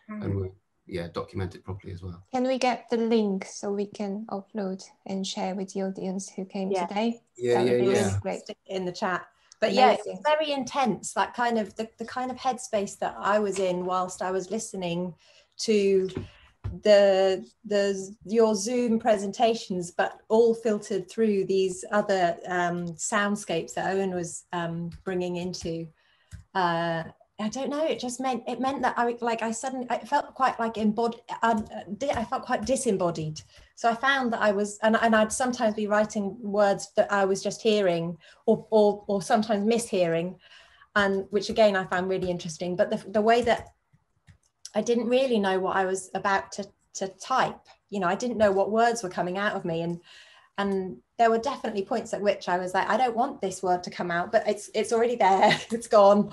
And we'll document it properly as well. Can we get the link so we can upload and share with the audience who came today? Yeah. Great in the chat. But yeah, it's very intense. That kind of the kind of headspace that I was in whilst I was listening to your Zoom presentations, but all filtered through these other soundscapes that Owen was bringing into. I don't know. It meant that I felt quite like embodied. I felt quite disembodied. So I found that I was, and I'd sometimes be writing words that I was just hearing, or sometimes mishearing, and which again I found really interesting. But the way that I didn't really know what I was about to type. You know, I didn't know what words were coming out of me, and there were definitely points at which I was like, I don't want this word to come out, but it's already there. It's gone.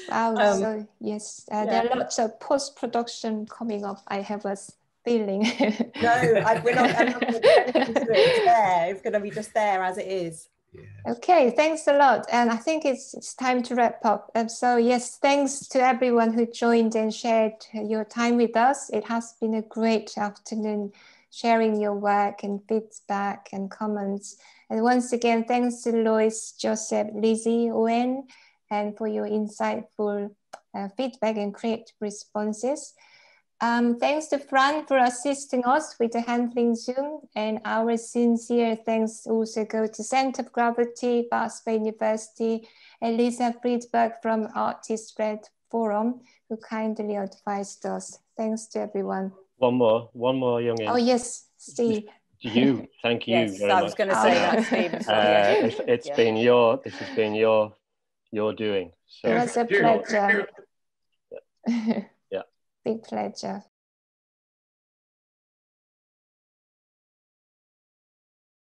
Wow. So yes, there are lots of post-production coming up. I have a feeling. No, I'm not going to do anything to it. It's there. It's going to be just there as it is. Yeah. Okay, thanks a lot. And I think it's time to wrap up. So yes, thanks to everyone who joined and shared your time with us. It has been a great afternoon sharing your work and feedback and comments. And once again, thanks to Lois, Joseph, Lizzie, Owen, and for your insightful feedback and creative responses. Thanks to Fran for assisting us with the handling Zoom, and our sincere thanks also go to Center of Gravity, Bath Bay University, and Lisa Friedberg from Artist Red Forum, who kindly advised us. Thanks to everyone. One more, Young In. Oh yes, Steve. Thank you yes, very I much. was going to say that, Steve. It's been this has been your doing. So it was a pleasure. Yeah. Big pleasure.